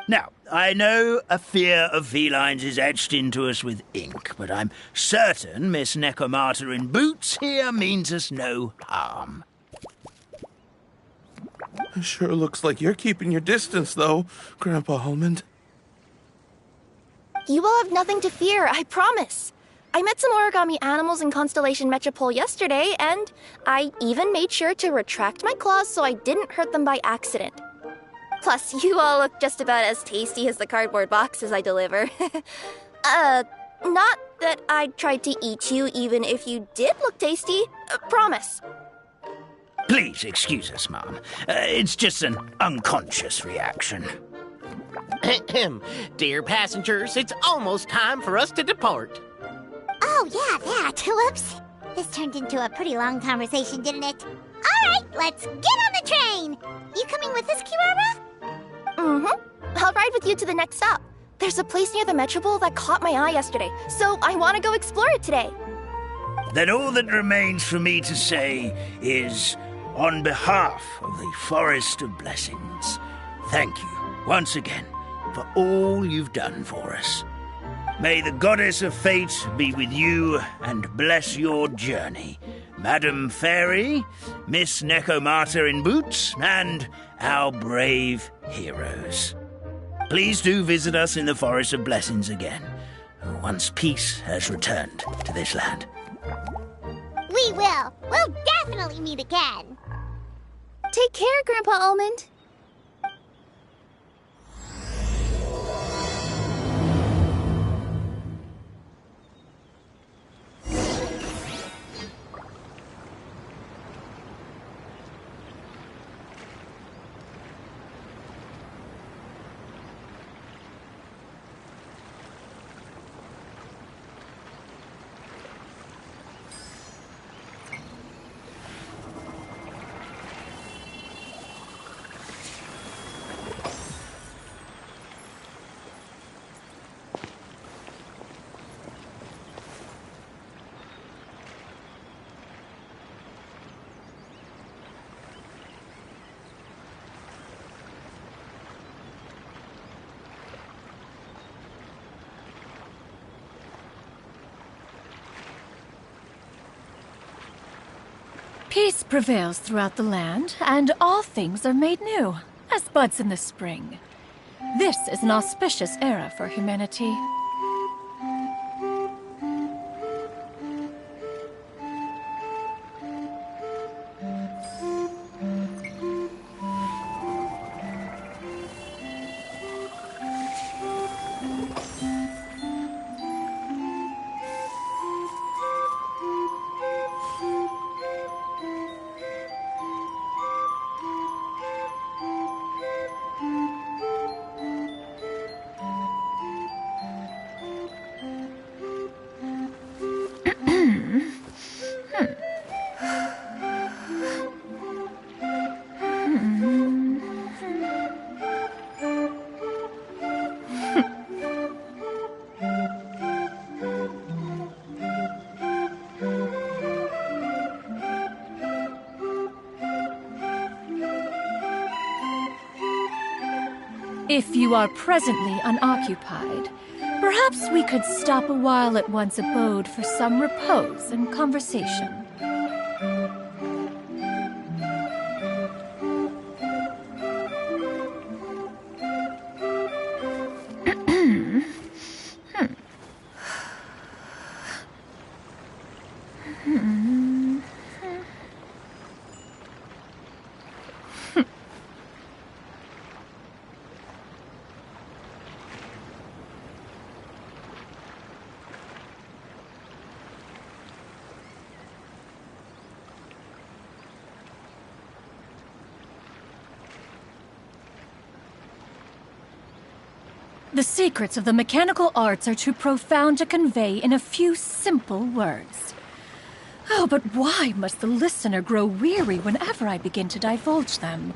Now, I know a fear of felines is etched into us with ink, but I'm certain Miss Nekomata in boots here means us no harm. It sure looks like you're keeping your distance, though, Grandpa Almond. You will have nothing to fear, I promise. I met some origami animals in Constellation Metropole yesterday, and I even made sure to retract my claws so I didn't hurt them by accident. Plus, you all look just about as tasty as the cardboard boxes I deliver. Not that I tried to eat you even if you did look tasty. Promise. Please excuse us, Mom. It's just an unconscious reaction. Dear passengers, it's almost time for us to depart. Oh, yeah, that. Whoops. This turned into a pretty long conversation, didn't it? All right, let's get on the train. You coming with us, Kirara? Mm-hmm. I'll ride with you to the next stop. There's a place near the Metropole that caught my eye yesterday, so I want to go explore it today. Then all that remains for me to say is, on behalf of the Forest of Blessings, thank you once again for all you've done for us. May the Goddess of Fate be with you and bless your journey, Madam Fairy, Miss Nekomata in boots, and our brave heroes. Please do visit us in the Forest of Blessings again, once peace has returned to this land. We will. We'll definitely meet again. Take care, Grandpa Almond. Peace prevails throughout the land, and all things are made new, as buds in the spring. This is an auspicious era for humanity. If you are presently unoccupied, perhaps we could stop a while at one's abode for some repose and conversation. The secrets of the mechanical arts are too profound to convey in a few simple words. Oh, but why must the listener grow weary whenever I begin to divulge them?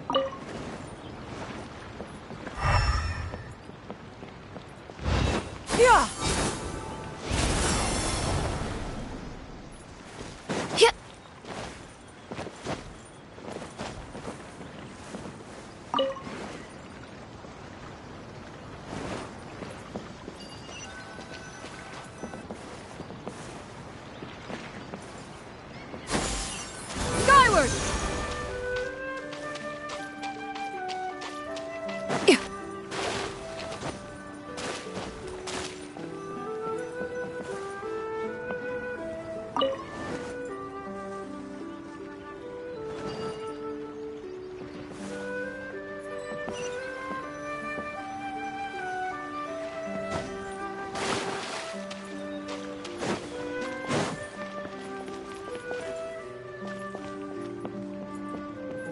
Yeah! Skyward!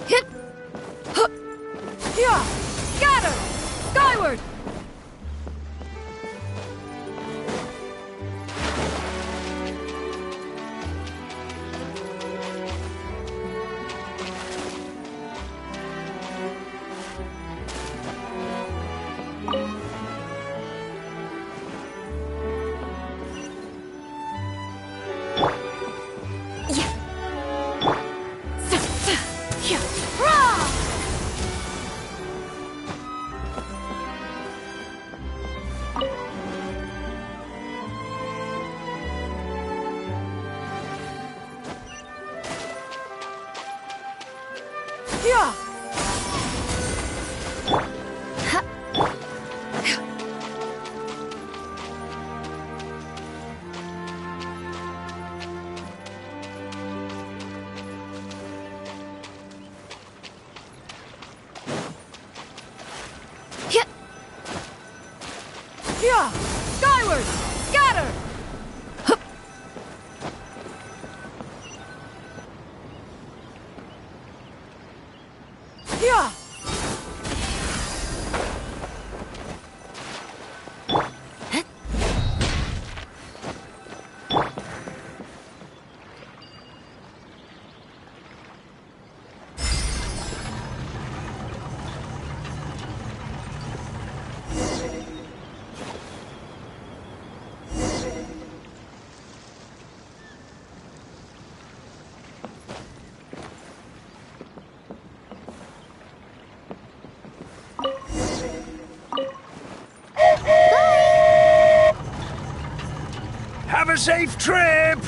Hit! Huh! Yeah! Scatter! Skyward! Yeah! Yeah! Skyward! Scatter! Yeah! Have a safe trip!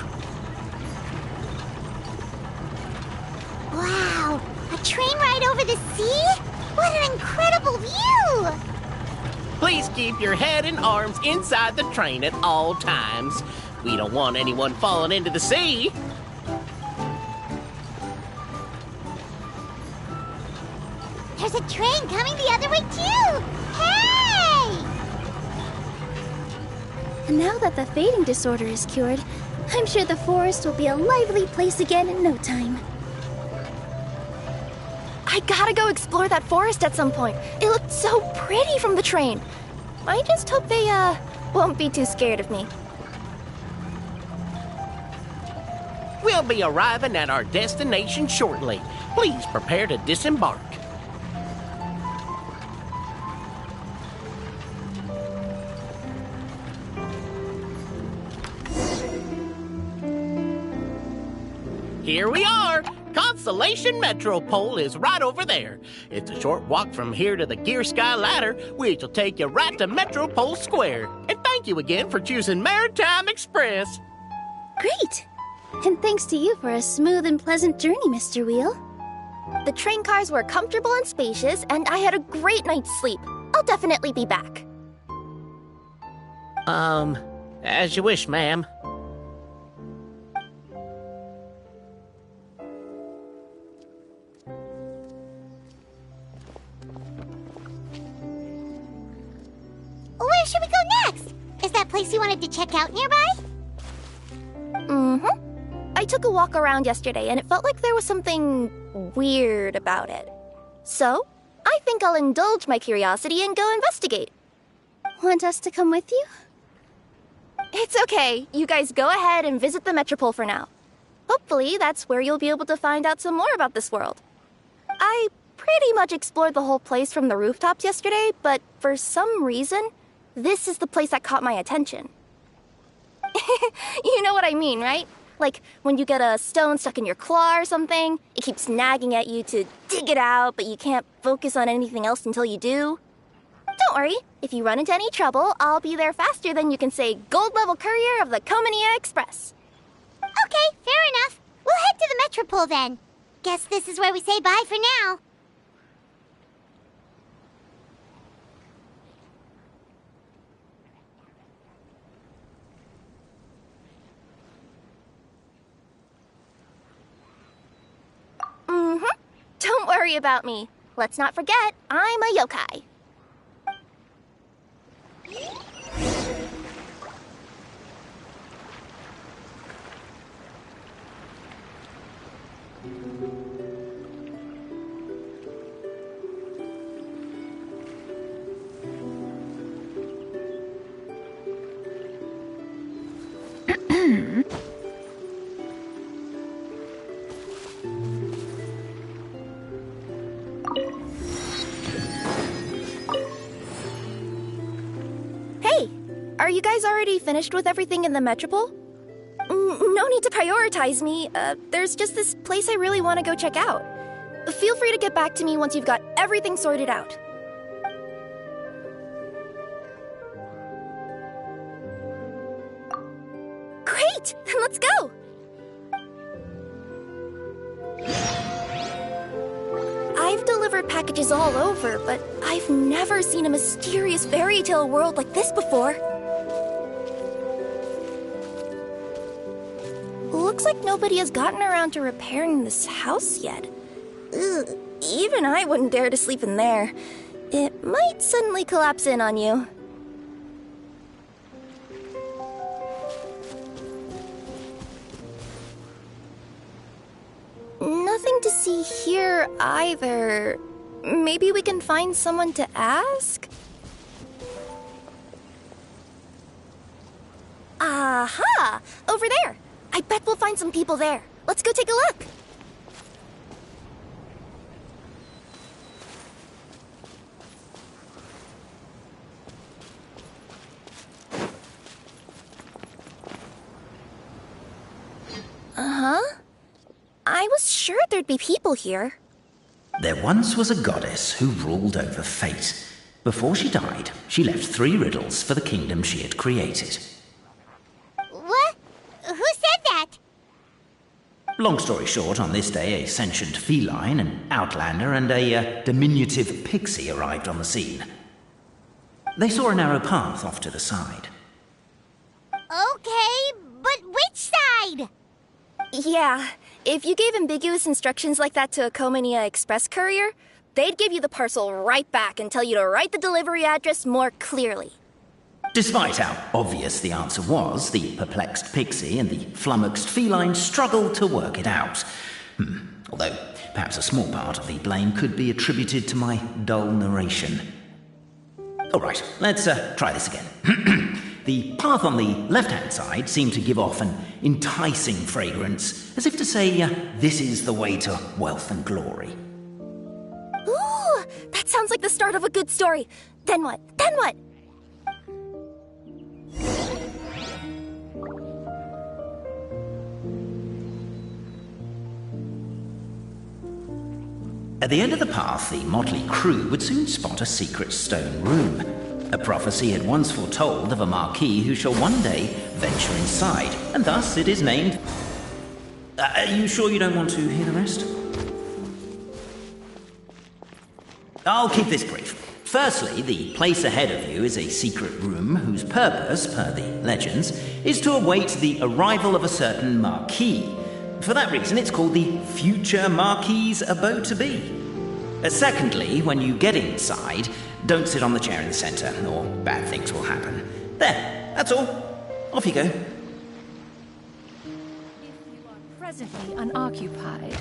Wow, a train ride over the sea? What an incredible view! Please keep your head and arms inside the train at all times. We don't want anyone falling into the sea. There's a train coming the other way too! Hey! And now that the fading disorder is cured, I'm sure the forest will be a lively place again in no time. I gotta go explore that forest at some point. It looked so pretty from the train. I just hope they, won't be too scared of me. We'll be arriving at our destination shortly. Please prepare to disembark. Here we are! Constellation Metropole is right over there. It's a short walk from here to the Gear Sky Ladder, which will take you right to Metropole Square. And thank you again for choosing Maritime Express. Great! And thanks to you for a smooth and pleasant journey, Mr. Wheel. The train cars were comfortable and spacious, and I had a great night's sleep. I'll definitely be back. As you wish, ma'am. check out nearby? Mm-hmm. I took a walk around yesterday and it felt like there was something weird about it. So, I think I'll indulge my curiosity and go investigate. Want us to come with you? It's okay. You guys go ahead and visit the Metropole for now. Hopefully, that's where you'll be able to find out some more about this world. I pretty much explored the whole place from the rooftops yesterday, but for some reason, this is the place that caught my attention. You know what I mean, right? Like, when you get a stone stuck in your claw or something, it keeps nagging at you to dig it out, but you can't focus on anything else until you do. Don't worry, if you run into any trouble, I'll be there faster than you can say gold-level courier of the Comania Express. Okay, fair enough. We'll head to the Metropole then. Guess this is where we say bye for now. Mm-hmm. Don't worry about me. Let's not forget, I'm a yokai. Hey, are you guys already finished with everything in the Metropole? No need to prioritize me. There's just this place I really want to go check out. Feel free to get back to me once you've got everything sorted out. Great! Then let's go! I've delivered packages all over, but I've never seen a mysterious fairy tale world like this before. Looks like nobody has gotten around to repairing this house yet. Ugh, even I wouldn't dare to sleep in there. It might suddenly collapse in on you. Nothing to see here either. Maybe we can find someone to ask? Aha! Over there! I bet we'll find some people there. Let's go take a look. Uh-huh. I was sure there'd be people here. There once was a goddess who ruled over fate. Before she died, she left 3 riddles for the kingdom she had created. What? Who said that? Long story short, on this day, a sentient feline, an outlander, and a diminutive pixie arrived on the scene. They saw a narrow path off to the side. Okay, but which side? Yeah, if you gave ambiguous instructions like that to a Comania Express courier, they'd give you the parcel right back and tell you to write the delivery address more clearly. Despite how obvious the answer was, the perplexed pixie and the flummoxed feline struggled to work it out. Although, perhaps a small part of the blame could be attributed to my dull narration. Alright, let's try this again. The path on the left-hand side seemed to give off an enticing fragrance, as if to say, this is the way to wealth and glory. Ooh, that sounds like the start of a good story. Then what? Then what? At the end of the path, the motley crew would soon spot a secret stone room. A prophecy had once foretold of a marquis who shall one day venture inside, and thus it is named... Are you sure you don't want to hear the rest? I'll keep this brief. Firstly, the place ahead of you is a secret room whose purpose, per the legends, is to await the arrival of a certain marquis. For that reason, it's called the future marquis's abode-to-be. Secondly, when you get inside, don't sit on the chair in the centre, or bad things will happen. There, that's all. Off you go. If you are presently unoccupied,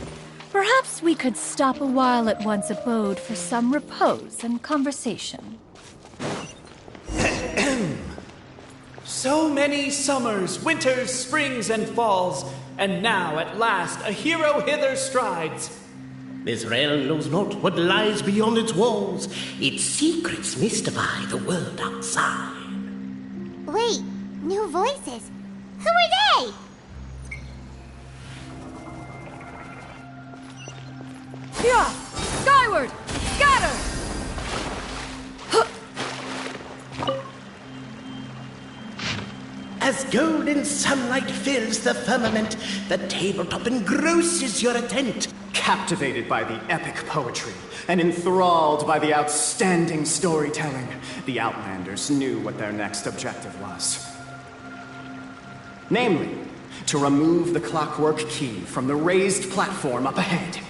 perhaps we could stop a while at one's abode for some repose and conversation. So many summers, winters, springs, and falls, and now at last a hero hither strides. This realm knows not what lies beyond its walls. Its secrets mystify the world outside. Wait, new voices. Who are they? Yeah! Skyward! Scatter! As golden sunlight fills the firmament, the tabletop engrosses your attent. Captivated by the epic poetry and enthralled by the outstanding storytelling, the Outlanders knew what their next objective was. Namely, to remove the clockwork key from the raised platform up ahead.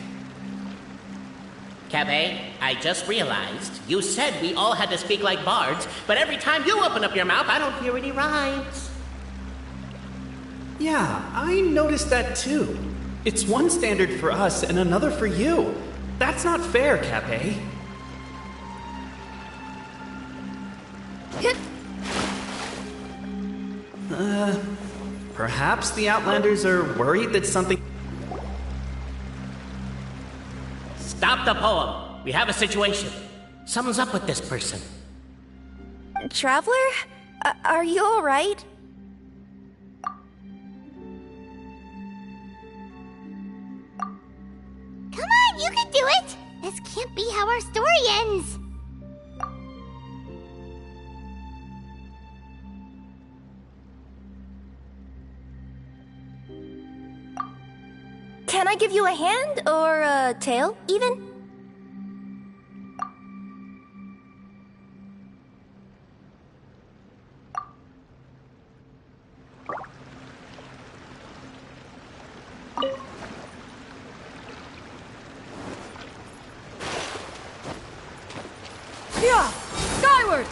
Cabe, I just realized you said we all had to speak like bards, but every time you open up your mouth, I don't hear any rhymes. Yeah, I noticed that too. It's one standard for us and another for you. That's not fair, Cape. Perhaps the Outlanders are worried that something... Stop the poem. We have a situation. Something's up with this person. Traveler? Are you alright? Come on, you can do it! This can't be how our story ends! Can I give you a hand, or a tail, even? Yeah! Skyward!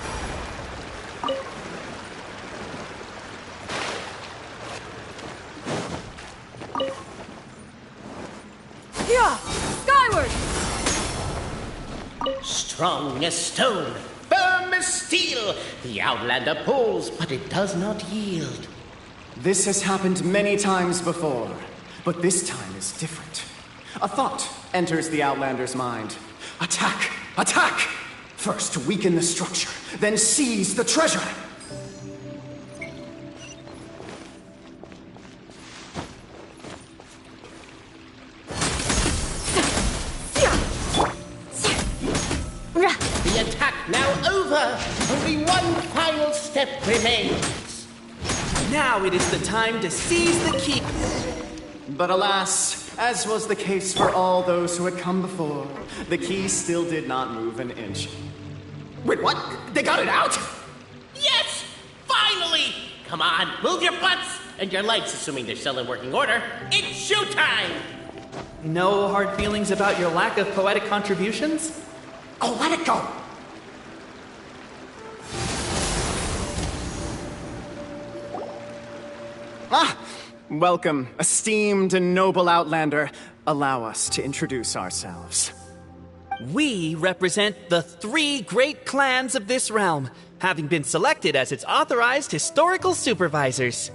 Yeah! Skyward! Strong as stone, firm as steel, the Outlander pulls, but it does not yield. This has happened many times before, but this time is different. A thought enters the Outlander's mind. Attack! Attack! First weaken the structure, then seize the treasure! The attack now over! Only one final step remains. Now it is the time to seize the key. But alas, as was the case for all those who had come before, the key still did not move an inch. Wait, what? They got it out? Yes! Finally! Come on, move your butts! And your legs, assuming they're still in working order. It's showtime! No hard feelings about your lack of poetic contributions? Oh, let it go! Ah! Welcome, esteemed and noble Outlander. Allow us to introduce ourselves. We represent the 3 great clans of this realm, having been selected as its authorized historical supervisors.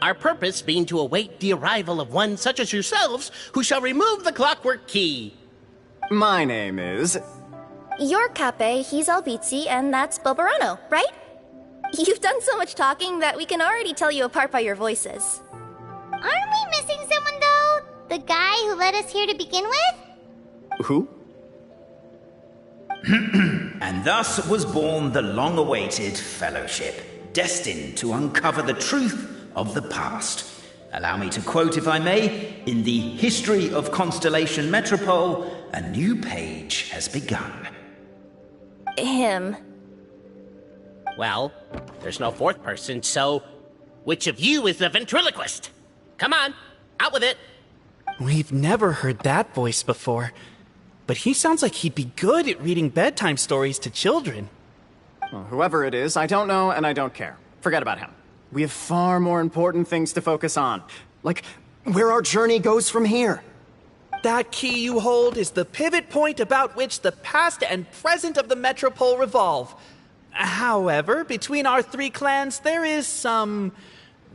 Our purpose being to await the arrival of one such as yourselves, who shall remove the clockwork key. My name is... You're Cape, he's Albizzi, and that's Verano, right? You've done so much talking that we can already tell you apart by your voices. Aren't we missing someone, though? The guy who led us here to begin with? Who? And thus was born the long-awaited fellowship, destined to uncover the truth of the past. Allow me to quote, if I may, in the history of Constellation Metropole, a new page has begun. Him. Well, there's no fourth person, so which of you is the ventriloquist? Come on, out with it. We've never heard that voice before, but he sounds like he'd be good at reading bedtime stories to children. Well, whoever it is, I don't know and I don't care. Forget about him. We have far more important things to focus on. Like, where our journey goes from here. That key you hold is the pivot point about which the past and present of the Metropole revolve. However, between our three clans, there is some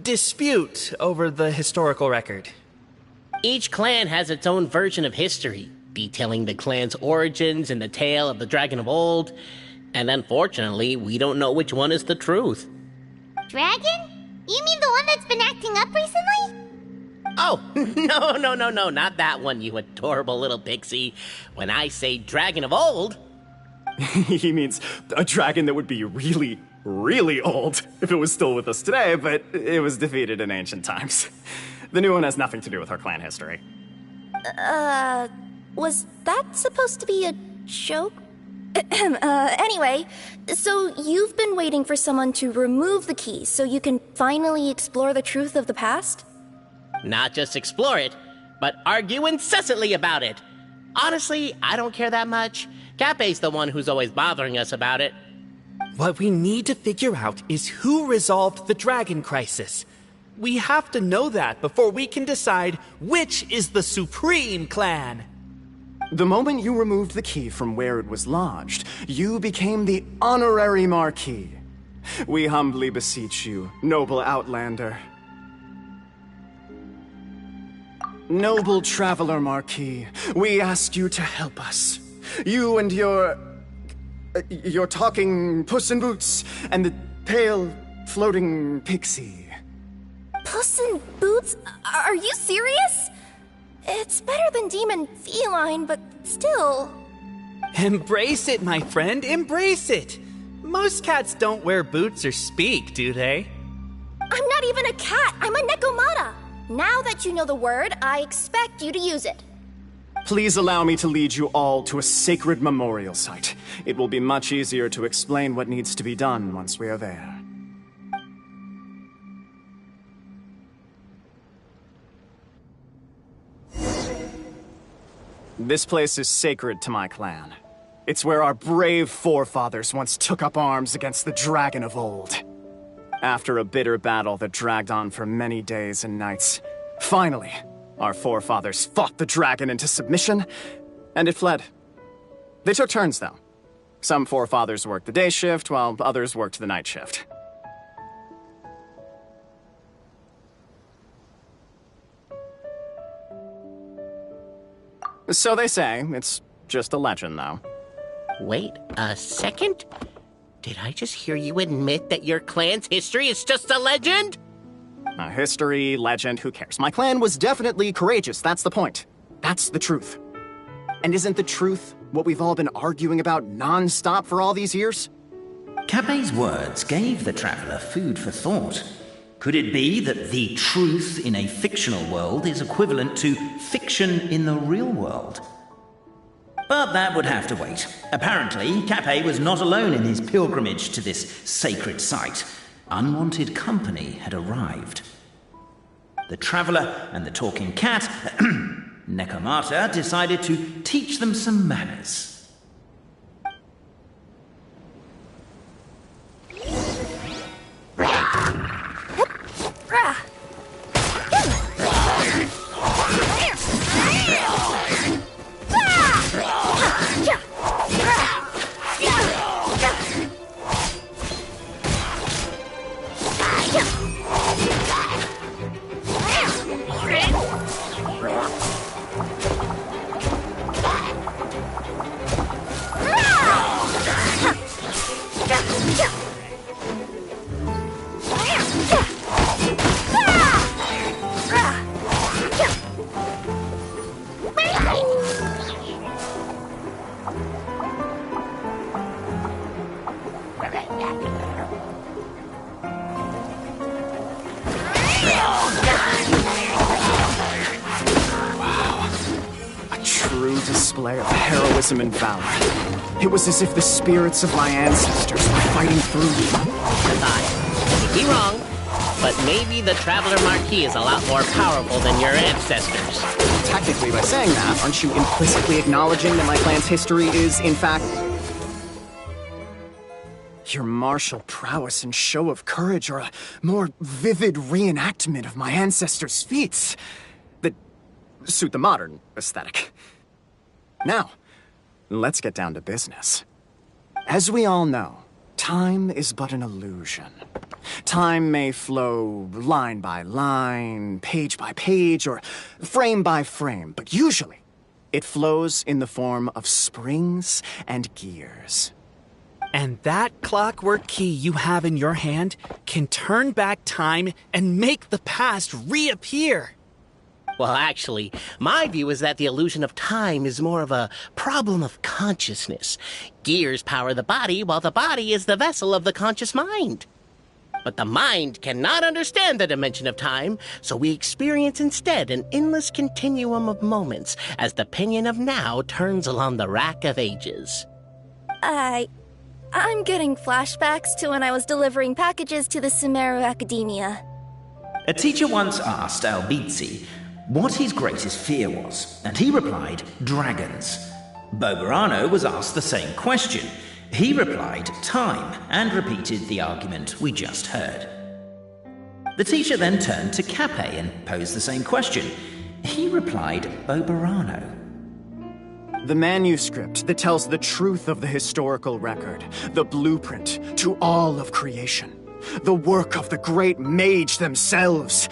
dispute over the historical record. Each clan has its own version of history, detailing the clan's origins and the tale of the dragon of old. And unfortunately, we don't know which one is the truth. Dragon? You mean the one that's been acting up recently? Oh, no, not that one, you adorable little pixie. When I say dragon of old... He means a dragon that would be really, really old if it was still with us today, but it was defeated in ancient times. The new one has nothing to do with our clan history. Was that supposed to be a joke? Anyway, so you've been waiting for someone to remove the key so you can finally explore the truth of the past? Not just explore it, but argue incessantly about it. Honestly, I don't care that much. Cape's the one who's always bothering us about it. What we need to figure out is who resolved the dragon crisis. We have to know that before we can decide which is the supreme clan. The moment you removed the key from where it was lodged, you became the honorary Marquis. We humbly beseech you, noble Outlander. Noble Traveler Marquis, we ask you to help us. You and your talking Puss in Boots and the pale floating pixie. Puss in Boots? Are you serious? It's better than demon feline, but still. Embrace it, my friend, embrace it. Most cats don't wear boots or speak, do they? I'm not even a cat, I'm a Nekomata. Now that you know the word, I expect you to use it. Please allow me to lead you all to a sacred memorial site. It will be much easier to explain what needs to be done once we are there. This place is sacred to my clan. It's where our brave forefathers once took up arms against the dragon of old. After a bitter battle that dragged on for many days and nights, finally, our forefathers fought the dragon into submission, and it fled. They took turns, though. Some forefathers worked the day shift, while others worked the night shift. So they say. It's just a legend, though. Wait a second? Did I just hear you admit that your clan's history is just a legend? History, legend, who cares? My clan was definitely courageous, that's the point. That's the truth. And isn't the truth what we've all been arguing about non-stop for all these years? Cape's words gave the traveler food for thought. Could it be that the truth in a fictional world is equivalent to fiction in the real world? But that would have to wait. Apparently, Cape was not alone in his pilgrimage to this sacred site. Unwanted company had arrived. The traveler and the talking cat, Nekomata, decided to teach them some manners. Display of heroism and valor. It was as if the spirits of my ancestors were fighting through me. I could be wrong, but maybe the Traveler Marquis is a lot more powerful than your ancestors. Technically, by saying that, aren't you implicitly acknowledging that my clan's history is, in fact... Your martial prowess and show of courage are a more vivid reenactment of my ancestors' feats that suit the modern aesthetic. Now, let's get down to business. As we all know, time is but an illusion. Time may flow line by line, page by page, or frame by frame, but usually it flows in the form of springs and gears. And that clockwork key you have in your hand can turn back time and make the past reappear. Well, actually, my view is that the illusion of time is more of a problem of consciousness. Gears power the body, while the body is the vessel of the conscious mind. But the mind cannot understand the dimension of time, so we experience instead an endless continuum of moments as the pinion of now turns along the rack of ages. I'm getting flashbacks to when I was delivering packages to the Sumeru Academia. A teacher once asked Albizzi what his greatest fear was, and he replied, dragons. Verano was asked the same question. He replied, time, and repeated the argument we just heard. The teacher then turned to Cape and posed the same question. He replied, Verano. The manuscript that tells the truth of the historical record, the blueprint to all of creation, the work of the great mage themselves.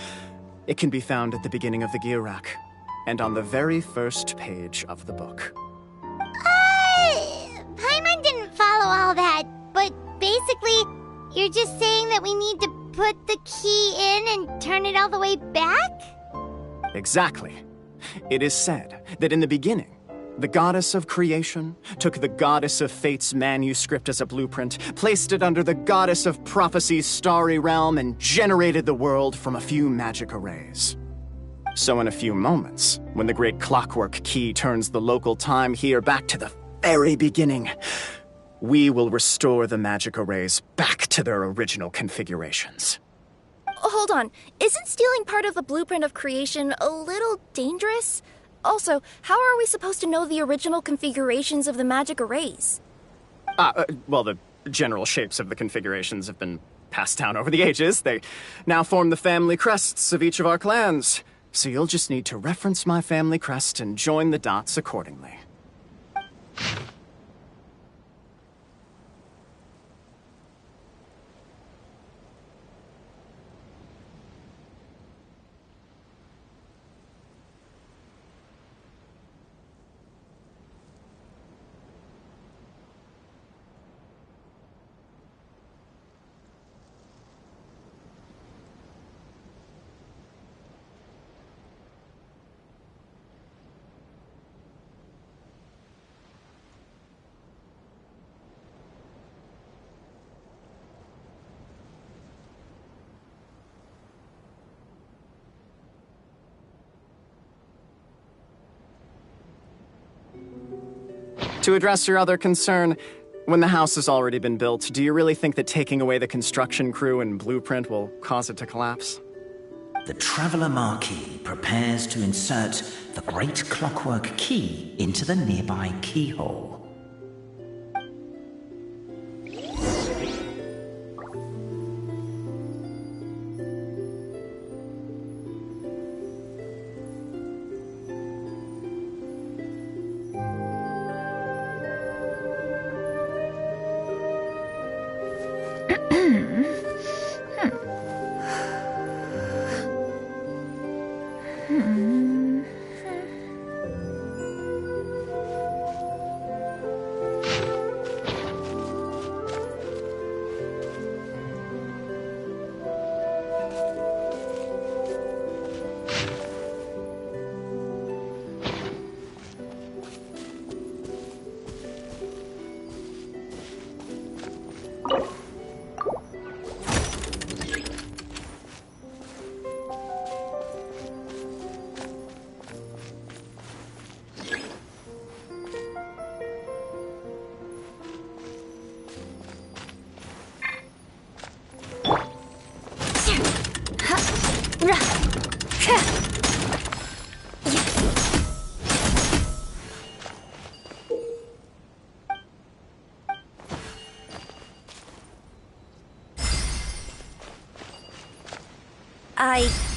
It can be found at the beginning of the gear rack, and on the very first page of the book. Paimon didn't follow all that, but basically, you're just saying that we need to put the key in and turn it all the way back? Exactly. It is said that in the beginning, the goddess of creation took the goddess of fate's manuscript as a blueprint, placed it under the goddess of prophecy's starry realm, and generated the world from a few magic arrays. So in a few moments, when the great clockwork key turns the local time here back to the very beginning, we will restore the magic arrays back to their original configurations. Hold on, isn't stealing part of the blueprint of creation a little dangerous? Also, how are we supposed to know the original configurations of the magic arrays? Well, the general shapes of the configurations have been passed down over the ages. They now form the family crests of each of our clans. So you'll just need to reference my family crest and join the dots accordingly. To address your other concern, when the house has already been built, do you really think that taking away the construction crew and blueprint will cause it to collapse? The Traveler Marquis prepares to insert the great clockwork key into the nearby keyhole.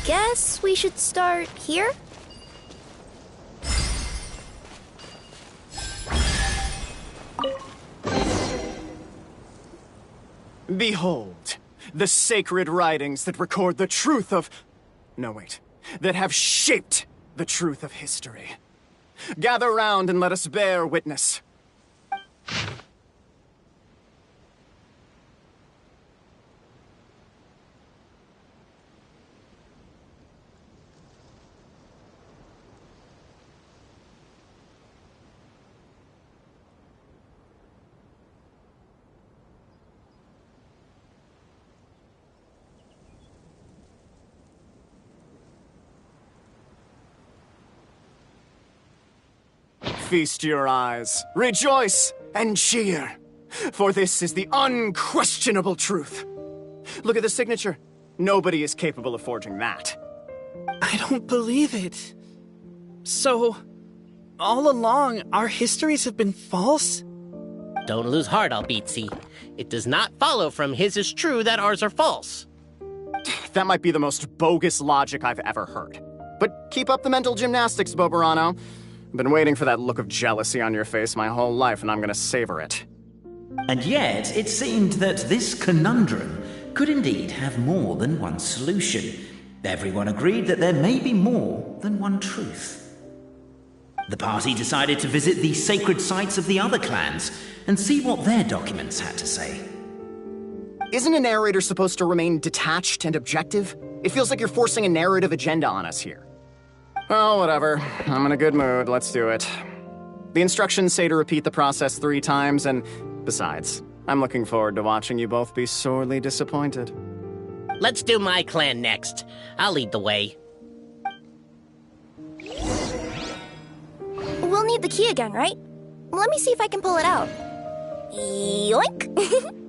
guess we should start here? Behold, the sacred writings that record the truth of... No, wait. That have shaped the truth of history. Gather round and let us bear witness. Feast your eyes, rejoice, and cheer, for this is the unquestionable truth. Look at the signature. Nobody is capable of forging that. I don't believe it. So, all along, our histories have been false? Don't lose heart, Albizzi. It does not follow from his is true that ours are false. That might be the most bogus logic I've ever heard. But keep up the mental gymnastics, Verano. I've been waiting for that look of jealousy on your face my whole life, and I'm gonna savor it. And yet, it seemed that this conundrum could indeed have more than one solution. Everyone agreed that there may be more than one truth. The party decided to visit the sacred sites of the other clans and see what their documents had to say. Isn't a narrator supposed to remain detached and objective? It feels like you're forcing a narrative agenda on us here. Well, whatever. I'm in a good mood. Let's do it. The instructions say to repeat the process 3 times, and besides, I'm looking forward to watching you both be sorely disappointed. Let's do my clan next. I'll lead the way. We'll need the key again, right? Let me see if I can pull it out. Yoink!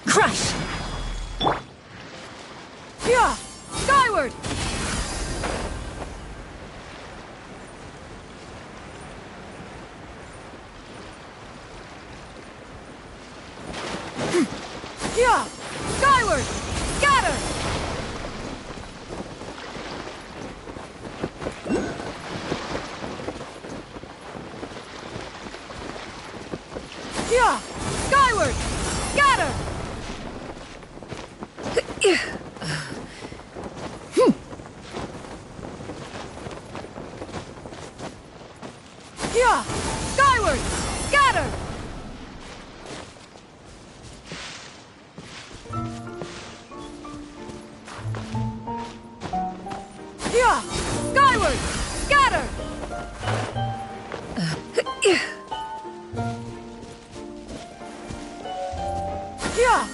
Crush! Yeah! Skyward! Yeah! Skyward! Scatter! Yeah! Skyward! Scatter! Yeah! Skyward! Scatter! Yeah! Skyward! Scatter! Yeah!